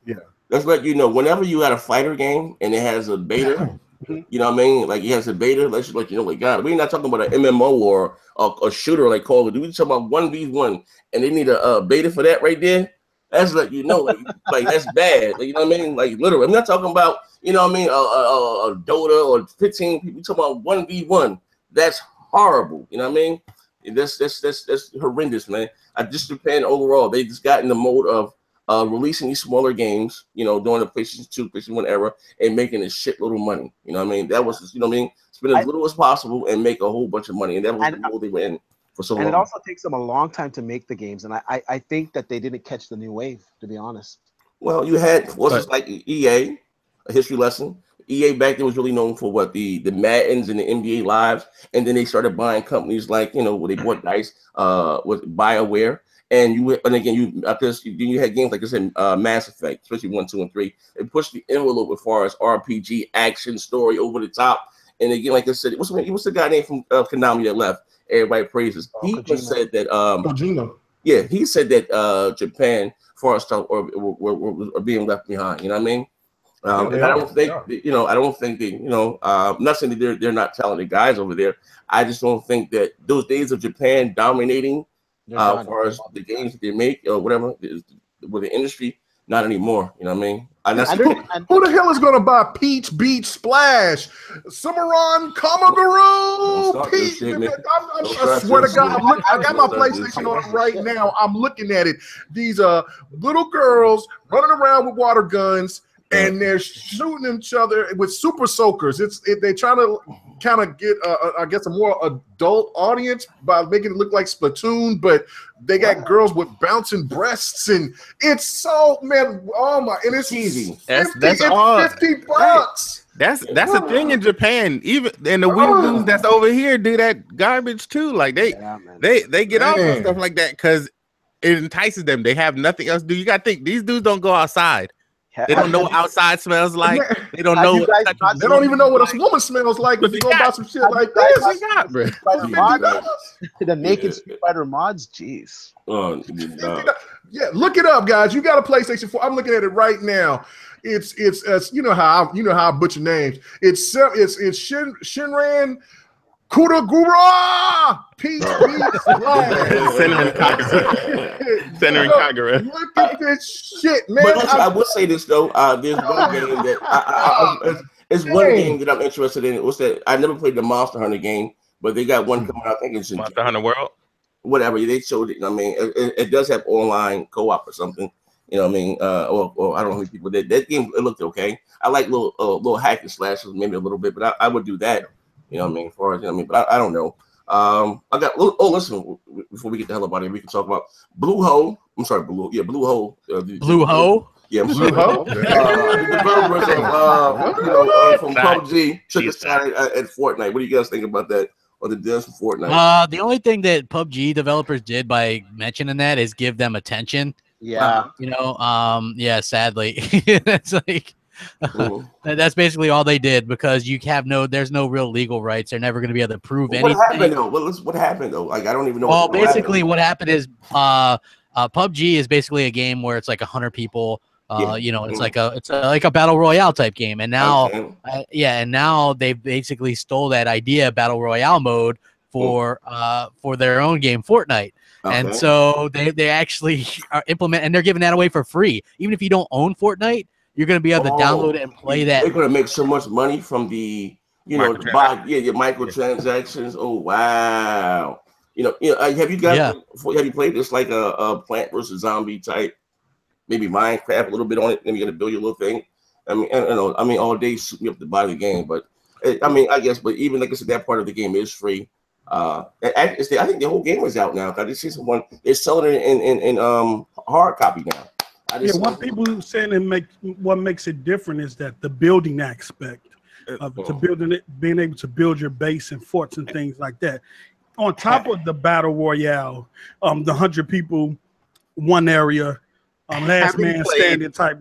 yeah.
Let's let you know, whenever you got a fighter game and it has a beta. You know what I mean? Like he has a beta. Let's just let you know, like God, we're not talking about an MMO or a shooter like Call of Duty. We're talking about 1v1, and they need a beta for that right there. That's let you know, like that's bad. Like, you know what I mean? Like literally, I'm not talking about a Dota or 15 people. We're talking about 1v1. That's horrible. You know what I mean? That's horrendous, man. I just depend overall. They just got in the mode of releasing these smaller games, during the PlayStation 2, PlayStation 1 era, and making a shitload of money. You know what I mean? That was just, spend as little as possible and make a whole bunch of money. And that was the role they were in for so long.
And it also takes them a long time to make the games. And I think that they didn't catch the new wave, to be honest.
Well, you had like EA, a history lesson. EA back then was really known for the Maddens and the NBA Lives. And then they started buying companies like, where they bought DICE with BioWare. And you had games like I said, Mass Effect, especially 1, 2, and 3. It pushed the envelope as far as RPG, action, story, over the top. And again, like I said, what's the guy named from Konami that left? everybody praises. He even said that
Kojima.
Yeah, he said that Japan for stuff are being left behind. You know what I mean? And I don't think I don't think that not saying that they're not talented guys over there. I just don't think that those days of Japan dominating as far as the games that they make or whatever with the industry, not anymore. You know what I mean?
Who the hell is going to buy Peach Beach Splash, Cimarron, Kamagaru? I swear to God, I got my PlayStation on right now. I'm looking at it. These little girls running around with water guns, and they're shooting each other with super soakers. They're trying to kind of get, I guess, a more adult audience by making it look like Splatoon, but they got girls with bouncing breasts, and it's so, man, oh my, and it's
easy.
That's all.
$50.
That's the thing in Japan. Even and the weeaboos that's over here do that garbage too. Like they get off on stuff like that because it entices them. They have nothing else to do. You got to think these dudes don't go outside. They don't know what outside smells like. They don't know.
They don't even know what a woman smells like if you go buy some shit like this.
The naked Street Fighter mods, jeez.
Yeah, look it up, guys. You got a PlayStation 4. I'm looking at it right now. It's you know how I butcher names. It's Shinran Kuragura Peach
Senator Kagura.
Look at this shit, man.
But I will say this though. There's one game that it's one game that I'm interested in. What's that? I never played the Monster Hunter game, but they got one coming out. I think it's
Monster Hunter World.
Whatever they showed it. I mean, it does have online co-op or something. You know what I mean? Or I don't know how many people did that game. It looked okay. I like little hack and slashes, maybe a little bit, but I would do that. You know what I mean? As far as, you know what I mean? But I don't know. I got, listen, before we get the hell up out of here, we can talk about Bluehost. I'm sorry, Bluehost.
Bluehost?
Yeah, Bluehost. The developers from PUBG took a shot at Fortnite. What do you guys think about that? Or the devs for Fortnite?
The only thing that PUBG developers did by mentioning that is give them attention.
Yeah.
Yeah, sadly. It's like... That's basically all they did because there's no real legal rights. They're never going to be able to prove anything.
What happened though? Like I don't even know.
Well, basically, what happened is PUBG is basically a game where it's like 100 people. It's like a battle royale type game, and now, and now they basically stole that idea, battle royale mode, for their own game, Fortnite. Okay. And so they actually are and they're giving that away for free, even if you don't own Fortnite. You're going to be able to download it and play that.
They're going to make so much money from the, microtransactions. Oh, wow. Have you guys, have you played this like a Plant vs. Zombie type, maybe Minecraft, a little bit on it, and you're going to build your little thing? I mean, all day shoot me up to buy the game, but I guess, but even like I said, that part of the game is free. I think the whole game is out now. I just see someone, they're selling it in hard copy now.
What people saying what makes it different is that the building aspect of being able to build your base and forts and things like that. On top of the battle royale, the 100 people, one area, last man standing type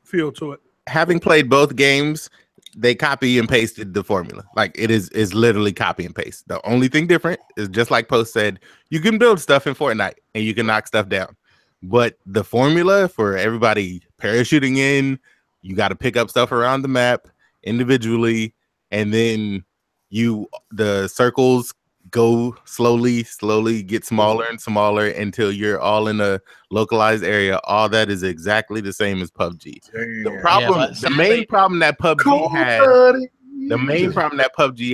feel to it.
Having played both games, they copy and pasted the formula. Like it is literally copy and paste. The only thing different is just like Post said, you can build stuff in Fortnite and you can knock stuff down. But the formula for everybody parachuting in, you got to pick up stuff around the map individually, and then the circles go slowly get smaller and smaller until you're all in a localized area. All that is exactly the same as PUBG. The main problem that PUBG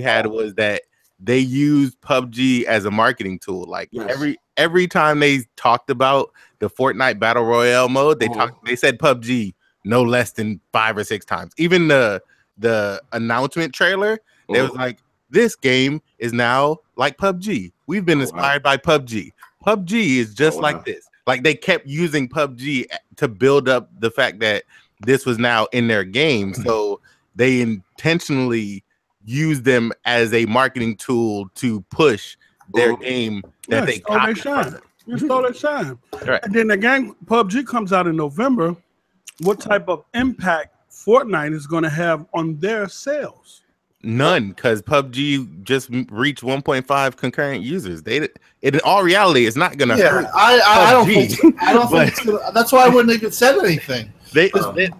had was that they used PUBG as a marketing tool. Like every time they talked about the Fortnite Battle Royale mode, they said PUBG no less than 5 or 6 times. Even the announcement trailer, they was like, this game is now like PUBG. We've been inspired by PUBG. PUBG is just like this. Like they kept using PUBG to build up the fact that this was now in their game. So they intentionally used them as a marketing tool to push their game that they copied.
You stole their shine.
Right.
And then the game PUBG comes out in November. What type of impact Fortnite is going to have on their sales?
None, because PUBG just reached 1.5 concurrent users. In all reality, it's not gonna hurt.
I don't think it's gonna, that's why I wouldn't even said anything.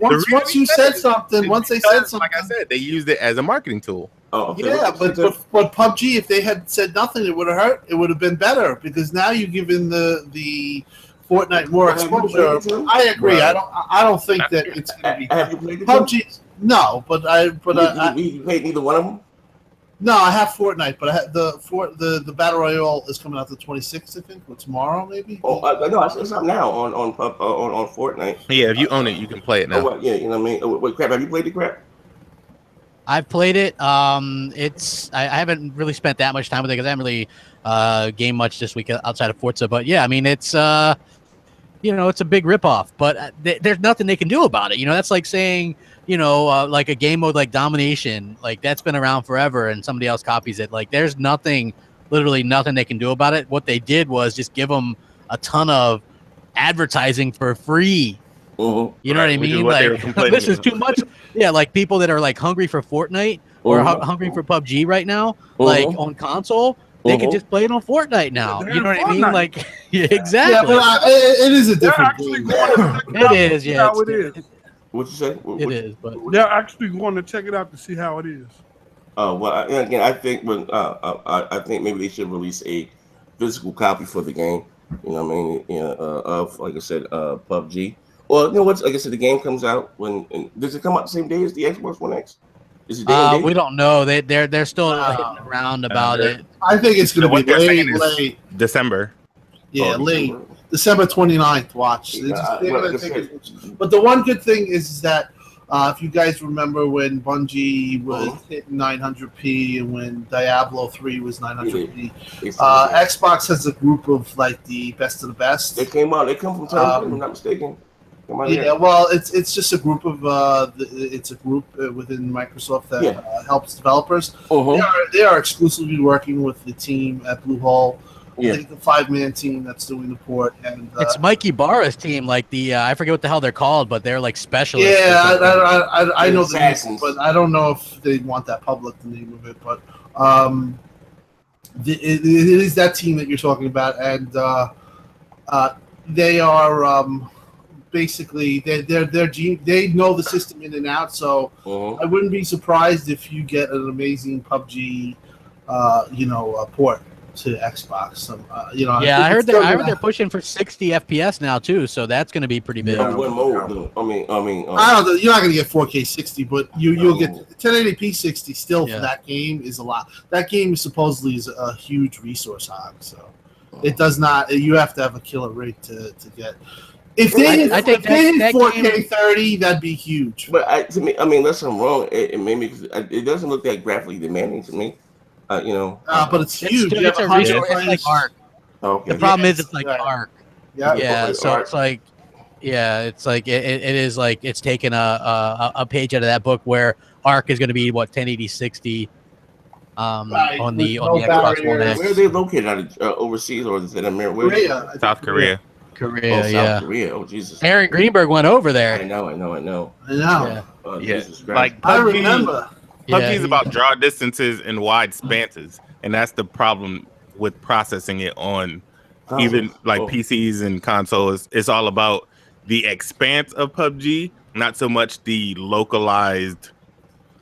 Once you said something, once they said something,
like I said, they used it as a marketing tool.
Oh, okay. Yeah, but PUBG, if they had said nothing, it would have hurt. It would have been better because now you're giving the Fortnite more exposure. I agree. Right. I don't think that it's going to be PUBG. No, but
you played neither one of them.
No, I have Fortnite, but I have the Battle Royale is coming out the 26th, I think, or tomorrow, maybe.
Oh, no, it's up now on Fortnite.
Yeah, if you own it, you can play it now.
Oh, well, yeah, you know what I mean. Wait, Crap, have you played the Crap?
I've played it. I haven't really spent that much time with it because I haven't really gamed much this week outside of Forza. But yeah, I mean, it's it's a big ripoff. But there's nothing they can do about it. That's like saying, like a game mode like Domination, like that's been around forever, and somebody else copies it. Like there's literally nothing they can do about it. What they did was just give them a ton of advertising for free. You know what I mean? Like this is too much. Yeah, like people that are like hungry for Fortnite or hungry for PUBG right now, like on console, they can just play it on Fortnite now. You know what I mean? Like, yeah, exactly. Yeah,
but it is a different game.
It is, yeah.
How it is.
What you say?
It is, but
they're actually going to check it out to see how it is.
Well, again, I think I think maybe they should release a physical copy for the game. You know what I mean? Of like I said, PUBG. Well, you know what? Like I said, the game comes out does it come out the same day as the Xbox One X? Is it day?
We don't know. They're still hitting around about it.
I think it's going to be late
December.
Yeah, late. December 29th. Watch. But the one good thing is that if you guys remember when Bungie was hitting 900p and when Diablo 3 was 900p, Xbox has a group of like the best of the best.
They came out. They come from time, if I'm not mistaken.
Yeah, well, it's just a group of it's a group within Microsoft that helps developers. They are exclusively working with the team at Bluehole. I think the 5-man team that's doing the port, and
it's Mikey Barra's team. Like I forget what the hell they're called, but they're like specialists.
Yeah, I know the name, but I don't know if they want that public, the name of it. But it is that team that you're talking about, and they are. Basically, they know the system in and out, so I wouldn't be surprised if you get an amazing PUBG, port to Xbox.
I heard they're pushing for 60 FPS now too, so that's going to be pretty big.
I mean,
I don't know. You're not going to get 4K 60, but you'll get 1080p 60. Still, for that game is a lot. That game supposedly is a huge resource hog, so it does not. You have to have a killer rate to get. If they hit 4K 30, that'd be huge.
But to me, I mean, unless I'm wrong, it doesn't look that graphically demanding to me. But
it's huge.
It's like Arc.
Okay.
The problem is it's like Arc.
Yeah.
So Arc. It's like, it's like it is like it's taken a page out of that book where Arc is going to be 1080 60. On the Xbox One X.
Where are they located? Out of overseas or is it America?
South Korea.
South
Korea. Oh, Jesus.
Aaron Greenberg went over there.
I know.
Yeah.
Like
I remember.
PUBG is about draw distances and wide spanses, and that's the problem with processing it on even like PCs and consoles. It's all about the expanse of PUBG, not so much the localized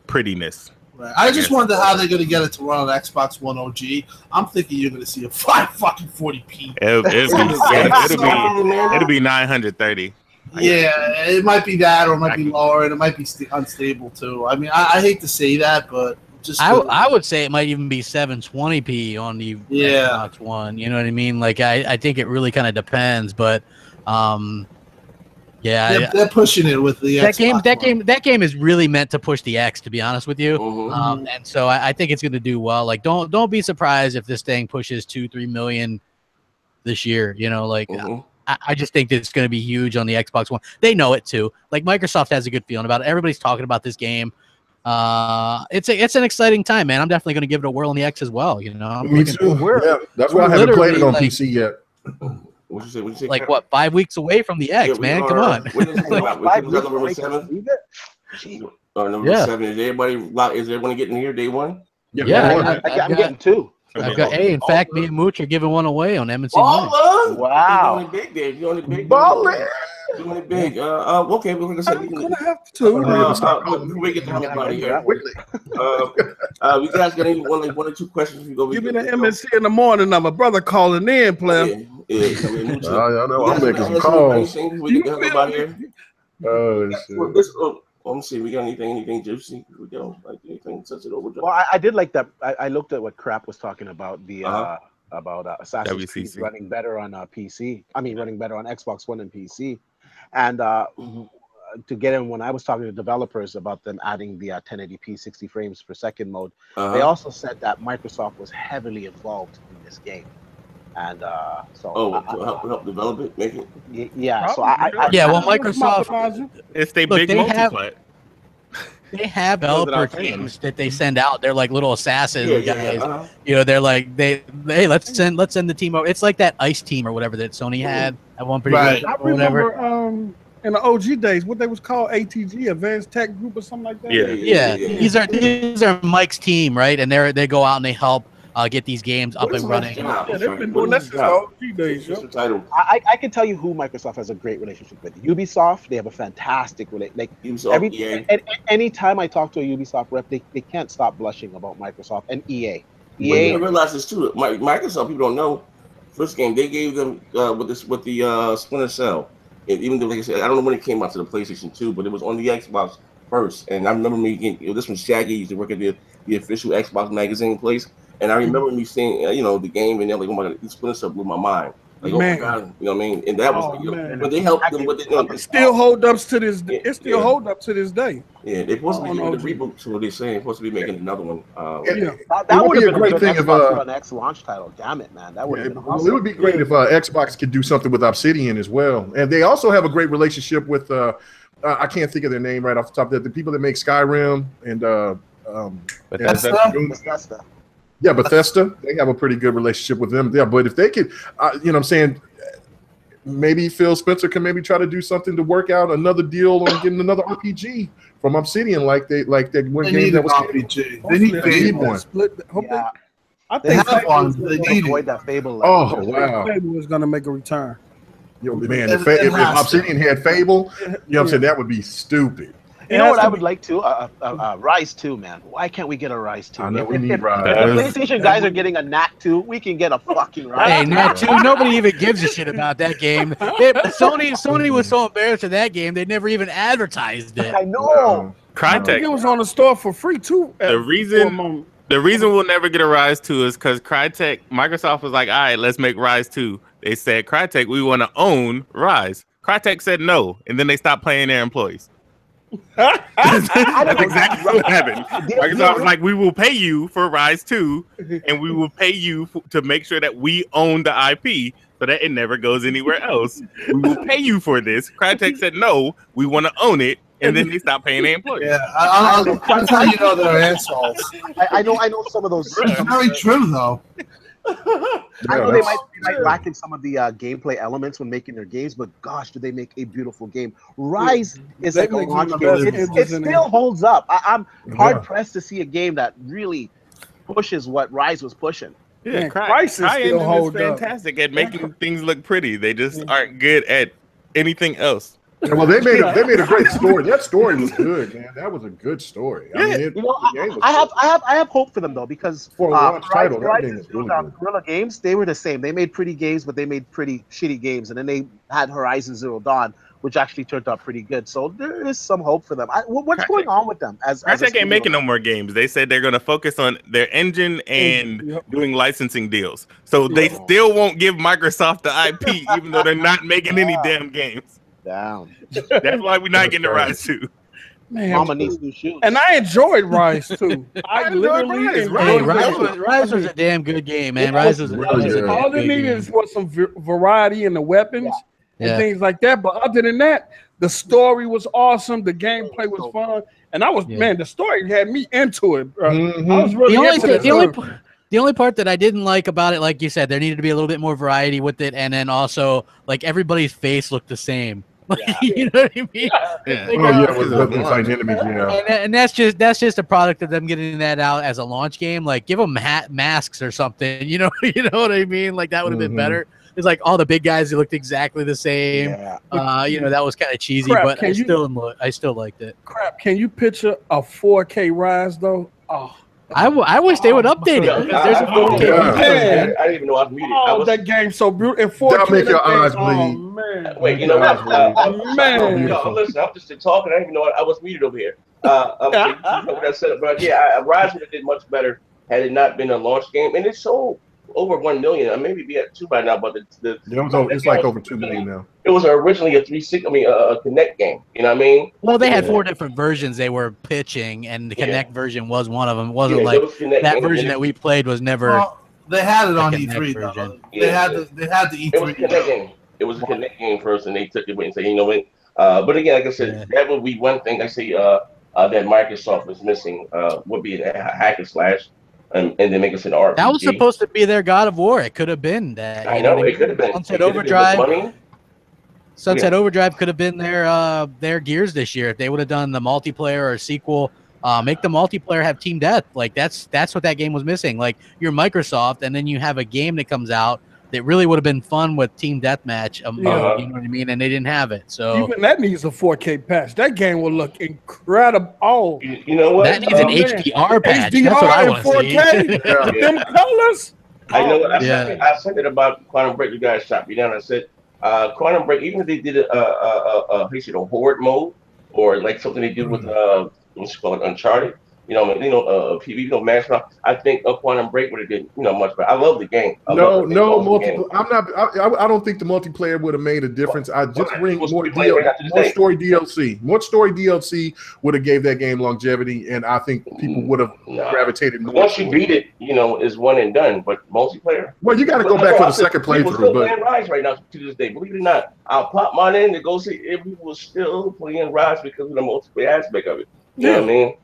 prettiness.
Right. I just wonder how they're going to get it to run on Xbox One OG. I'm thinking you're going to see a 540p.
It'll be 930.
Yeah, it might be that, or it might be lower, and it might be unstable too. I mean, I hate to say that, but just
I would say it might even be 720p on the Xbox One. You know what I mean? Like I think it really kind of depends, but they're pushing it with the Xbox That game is really meant to push the X, to be honest with you. And so I think it's going to do well. Like don't be surprised if this thing pushes 2-3 million this year. I just think that it's going to be huge on the Xbox One. They know it too. Like Microsoft has a good feeling about it. Everybody's talking about this game. It's an exciting time, man. I'm definitely going to give it a whirl on the X as well.
Me too. That's why I haven't played it on PC yet.
What you say?
Like what? 5 weeks away from the X, man. Come on.
Number 7. Is everybody locked? Is everyone getting here day one?
Yeah, I'm getting 2.
I've got. Hey, in fact, me and Mooch are giving one away on MNC.
Wow.
You're big, Dave. You're big.
Ballin'.
You're big. Okay, we're gonna say
I'm gonna have to.
we get the hell out of here. You guys got any one or 2 questions?
Give me the MNC in the morning. I'm a brother calling in, player.
I know. I'm making some calls.
We get the hell out of here.
Oh shit.
Let me see. We got anything juicy? We go like anything such an overdrive.
Well, I did like that. I looked at what Crap was talking about about Assassin's Creed running better on PC. I mean, running better on Xbox One and PC. And to get in, when I was talking to developers about them adding the 1080p 60 frames per second mode, they also said that Microsoft was heavily involved in this game. And so
to help develop it, make it.
Yeah. So
well, Microsoft,
it's their big multiplayer.
They have developer teams that they send out. They're like little assassin guys. You know, they're like hey, let's send the team over. It's like that ICE team or whatever that Sony had at one pretty
I remember in the OG days, what they was called ATG, Advanced Tech Group or something like that.
Yeah. These are Mike's team, right? And they go out and they help get these games up and running.
They've been doing this since the OG days.
I can tell you who Microsoft has a great relationship with. Ubisoft, they have a fantastic relationship. Anytime I talk to a Ubisoft rep, they can't stop blushing about Microsoft and EA.
I realize this too. Microsoft, people don't know. First game they gave them with the Splinter Cell. And even though, like I said, I don't know when it came out to the PlayStation 2, but it was on the Xbox first. And I remember me getting this one. Shaggy used to work at the official Xbox magazine place. And I remember me seeing, the game, and they're like, "Oh my god, Splinter Cell blew my mind." Like, oh my god, you know what I mean? And that was, but they helped them with it.
It still hold up to this. It still hold up to this day.
Yeah, they're supposed to be doing the reboot. So what they're saying, supposed to be making another one.
That would be a great thing if an X launch title. Damn it, man, that would have been awesome.
It would be great if Xbox could do something with Obsidian as well. And they also have a great relationship with. I can't think of their name right off the top. The people that make Skyrim and
Bethesda.
Yeah, Bethesda, they have a pretty good relationship with them. Yeah, but if they could, what I'm saying, maybe Phil Spencer can maybe try to do something to work out another deal on getting another RPG from Obsidian, like they one game that was
RPG. They need one.
I think
they need that Fable.
Oh wow,
Fable is going to make a return.
Yo, man, if Obsidian had Fable, you know what I'm saying, that would be stupid.
You know what I would like to? Rise 2, man. Why can't we get a Rise 2?
I know we need Rise.
If the PlayStation guys are getting a Nat 2, we can get a fucking Rise.
Hey, Nat 2, nobody even gives a shit about that game. Sony was so embarrassed of that game, they never even advertised it.
I know.
Crytek.
It was on the store for free, too.
The reason we'll never get a Rise 2 is because Microsoft was like, all right, let's make Rise 2. They said, Crytek, we want to own Rise. Crytek said no, and then they stopped paying their employees. That's exactly what happened. Microsoft was like, we will pay you for Rise 2, and we will pay you to make sure that we own the IP so that it never goes anywhere else. We will pay you for this. Crytek said, no, we want to own it, and then they stopped paying their employees.
Yeah, that's how you know they're assholes.
I know some of those.
It's very true, though.
I know they might lack in some of the gameplay elements when making their games, but gosh, do they make a beautiful game. Rise is like a launch game. It still holds up. I'm hard pressed to see a game that really pushes what Rise was pushing.
Yeah, CryEngine is fantastic at making things look pretty. They just aren't good at anything else.
Well, they made a great story. That story was good, man. That was a good story.
I mean, I have hope for them though, because
for a launch title,
Guerrilla Games, they were the same. They made pretty games, but they made pretty shitty games, and then they had Horizon Zero Dawn, which actually turned out pretty good. So there is some hope for them. What's going on with them?
Crytek ain't making no more games. They said they're going to focus on their engine and doing licensing deals. So they still won't give Microsoft the IP, even though they're not making any damn games.
Down.
That's why we're not getting the Rise 2.
Man,
Mama needs new shoes.
And I enjoyed Rise 2. I literally enjoyed
Rise was a damn good game, man. Rise was
really good. All they needed was some variety in the weapons and things like that. But other than that, the story was awesome. The gameplay was fun. And I was, man, the story had me into it, bro. I was really into it.
The only part that I didn't like about it, like you said, there needed to be a little bit more variety with it. And then also, like, everybody's face looked the same. You know what I mean?
Yeah. With like enemies,
and that's just a product of them getting that out as a launch game. Like, give them masks or something. You know what I mean? Like, that would have been better. It's like all the big guys who looked exactly the same. Yeah. That was kind of cheesy, but I still liked it.
Crap, can you picture a 4K Rise though? Oh.
I wish they would update it because there's a 4K.
I didn't even know I was muted.
Oh, that game's so beautiful. And 4K,
that'll make your eyes bleed.
Oh, man.
Wait, you know what?
Man.
Listen, I'm just talking. I didn't even know I was muted over here. What I said, but yeah, Rise would have did much better had it not been a launch game, and it's sold over 1 million. I maybe be at 2 by now, but
it's like over 2 million now.
It was originally a 360. I mean, a Connect game. You know what I mean?
Well, they had 4 different versions they were pitching, and the Connect version was one of them. It wasn't like that version that we played was never.
Well, they had it on E3 though. They had the E3.
It was a Connect game. It was a Connect game first, and they took it away and said, you know what? But again, like I said, that would be one thing I say that Microsoft was missing. Would be a hack and slash. And then make us an RPG.
That was supposed to be their God of War. It could have been that.
I know it could have been.
Sunset Overdrive. Sunset Overdrive could have been their Gears this year if they would have done the multiplayer or sequel. Make the multiplayer have team death. Like that's what that game was missing. Like you're Microsoft, and then you have a game that comes out that really would have been fun with team deathmatch. You know what I mean? And they didn't have it. So
even that needs a 4K patch. That game will look incredible. Oh,
you know what?
That needs an HDR patch. That's what I want to see.
Them colors.
I know. I said it about Quantum Break. You guys shot me down. I said Quantum Break. Even if they did a horde mode or like something they did with what's called Uncharted. Management. I think a Quantum Break would have been, much better. I love the game.
I'm not. I don't think the multiplayer would have made a difference. I just bring more story DLC. More story DLC would have gave that game longevity, and I think people would have gravitated more.
Once you beat it, it's one and done. But multiplayer.
Well, you got to go back for the second playthrough.
People still playing Rise right now to this day. Believe it or not, I'll pop mine in to go see if people were still playing Rise because of the multiplayer aspect of it. You know what I mean?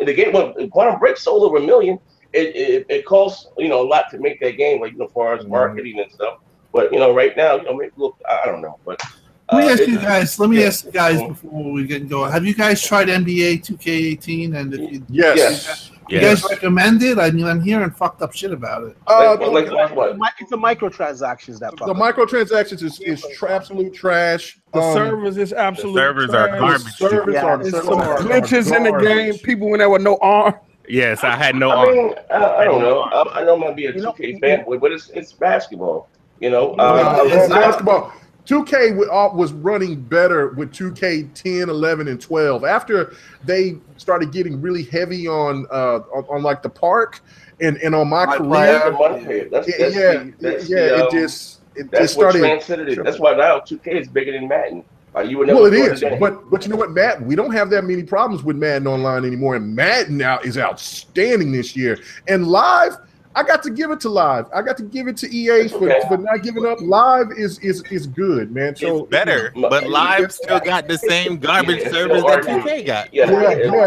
The game when Quantum Break sold over 1 million. It costs a lot to make that game, like as far as marketing and stuff. But right now, maybe look, I don't know. But
let me ask you guys before we get going. Have you guys tried NBA 2K18? And if you,
yes.
You guys recommend it? I mean, I'm hearing fucked up shit about it.
It's the microtransactions that
the microtransactions is absolute trash.
The servers is absolute.
Servers are garbage.
Servers are some glitches in the game. People when there were no arm.
Yes, I had no arm.
I don't know. I know I'm gonna be a 2K fanboy, but it's basketball.
It's basketball. 2K was running better with 2K 10, 11, and 12. After they started getting really heavy on like the park and on my career, it just started.
That's why now 2K is bigger than Madden.
Well, it is, but you know what, Madden? We don't have that many problems with Madden Online anymore, and Madden now is outstanding this year. And Live, I got to give it to Live. I got to give it to EA for not giving up. Live is good, man. So
it's better, but Live still got the same garbage servers that 2K got.
Yeah,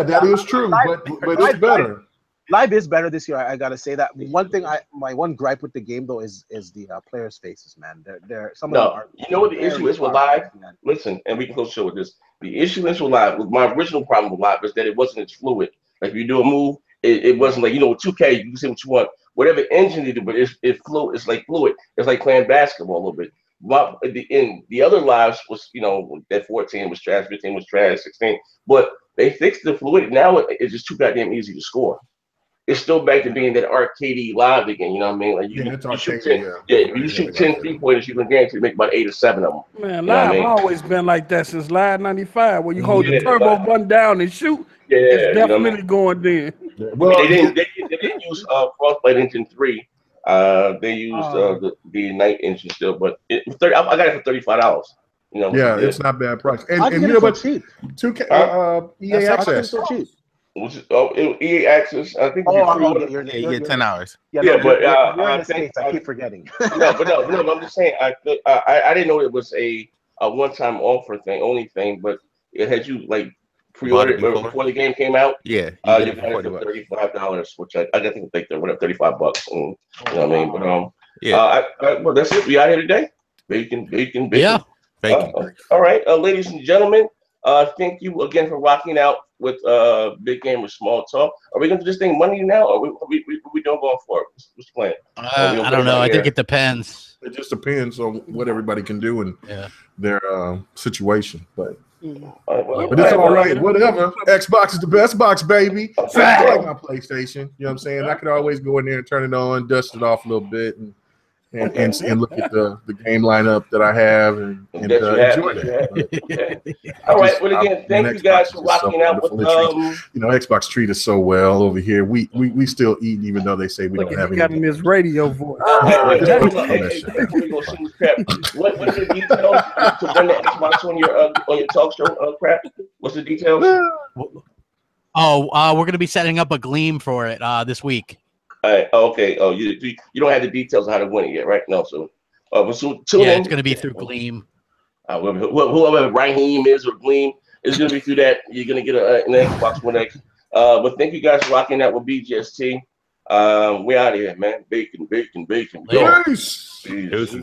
that is true, but it's better.
Live is better this year. I gotta say that. One thing, my one gripe with the game though is the players' faces, man. They're some of them are.
You know what the issue is with Live? Listen, and we can go show with this. The issue is with Live. My original problem with Live is that it wasn't as fluid. Like if you do a move, it wasn't like with 2K. You can say what you want. Whatever engine you do, but it's fluid. It's like fluid. It's like playing basketball a little bit. But in the other Lives was that 14 was trash, 15 was trash, 16. But they fixed the fluid. Now it's just too goddamn easy to score. It's still back to being that arcadey Live again. You know what I mean? Like you shoot 10, you shoot 10 3-pointers, you can guarantee to make about 8 or 7 of them.
Man, Live always been like that since Live 95. Where you hold the turbo button down and shoot, it's definitely going in.
Well, they didn't use Frostbite Engine 3. They used the Night Engine still, but I got it for $35.
It's not bad price. And
but cheap.
2K EA Access.
So cheap.
EA Access. I think
you get 10 hours.
But you're in the States. I keep forgetting.
no. I'm just saying. I didn't know it was a one-time offer only thing, but it had you like pre-ordered before the game came out.
Yeah,
you got it for $35, which I think they're $35. You know what I mean? But well, that's it. We out here today. Bacon.
Yeah.
Thank you.
All right, ladies and gentlemen, thank you again for rocking out with Big Game with Small Talk. Are we going to do this thing Monday now, or we don't go for it? What's the plan?
I don't know. I think it depends.
It just depends on what everybody can do and their situation. But it's all right. Whatever. Xbox is the best box, baby. I like my PlayStation. You know what I'm saying? I could always go in there and turn it on, dust it off a little bit, and look at the game lineup that I have and enjoy that.
All right. Well, again, thank you guys for rocking out with
Xbox treat us so well over here. We still eat even though they say we don't have any.
Got in this radio voice.
What are the details to win the Xbox on your talk show, Crap? What's the details?
We're gonna be setting up a Gleam for it this week.
Okay. Oh, you don't have the details of how to win it yet, right? No. So, tune in.
It's going to be through Gleam.
Whoever Raheem is or Gleam is going to be through that. You're going to get an Xbox One X. But thank you guys for rocking out with BGST. We out of here, man. Bacon.
Peace.
Peace.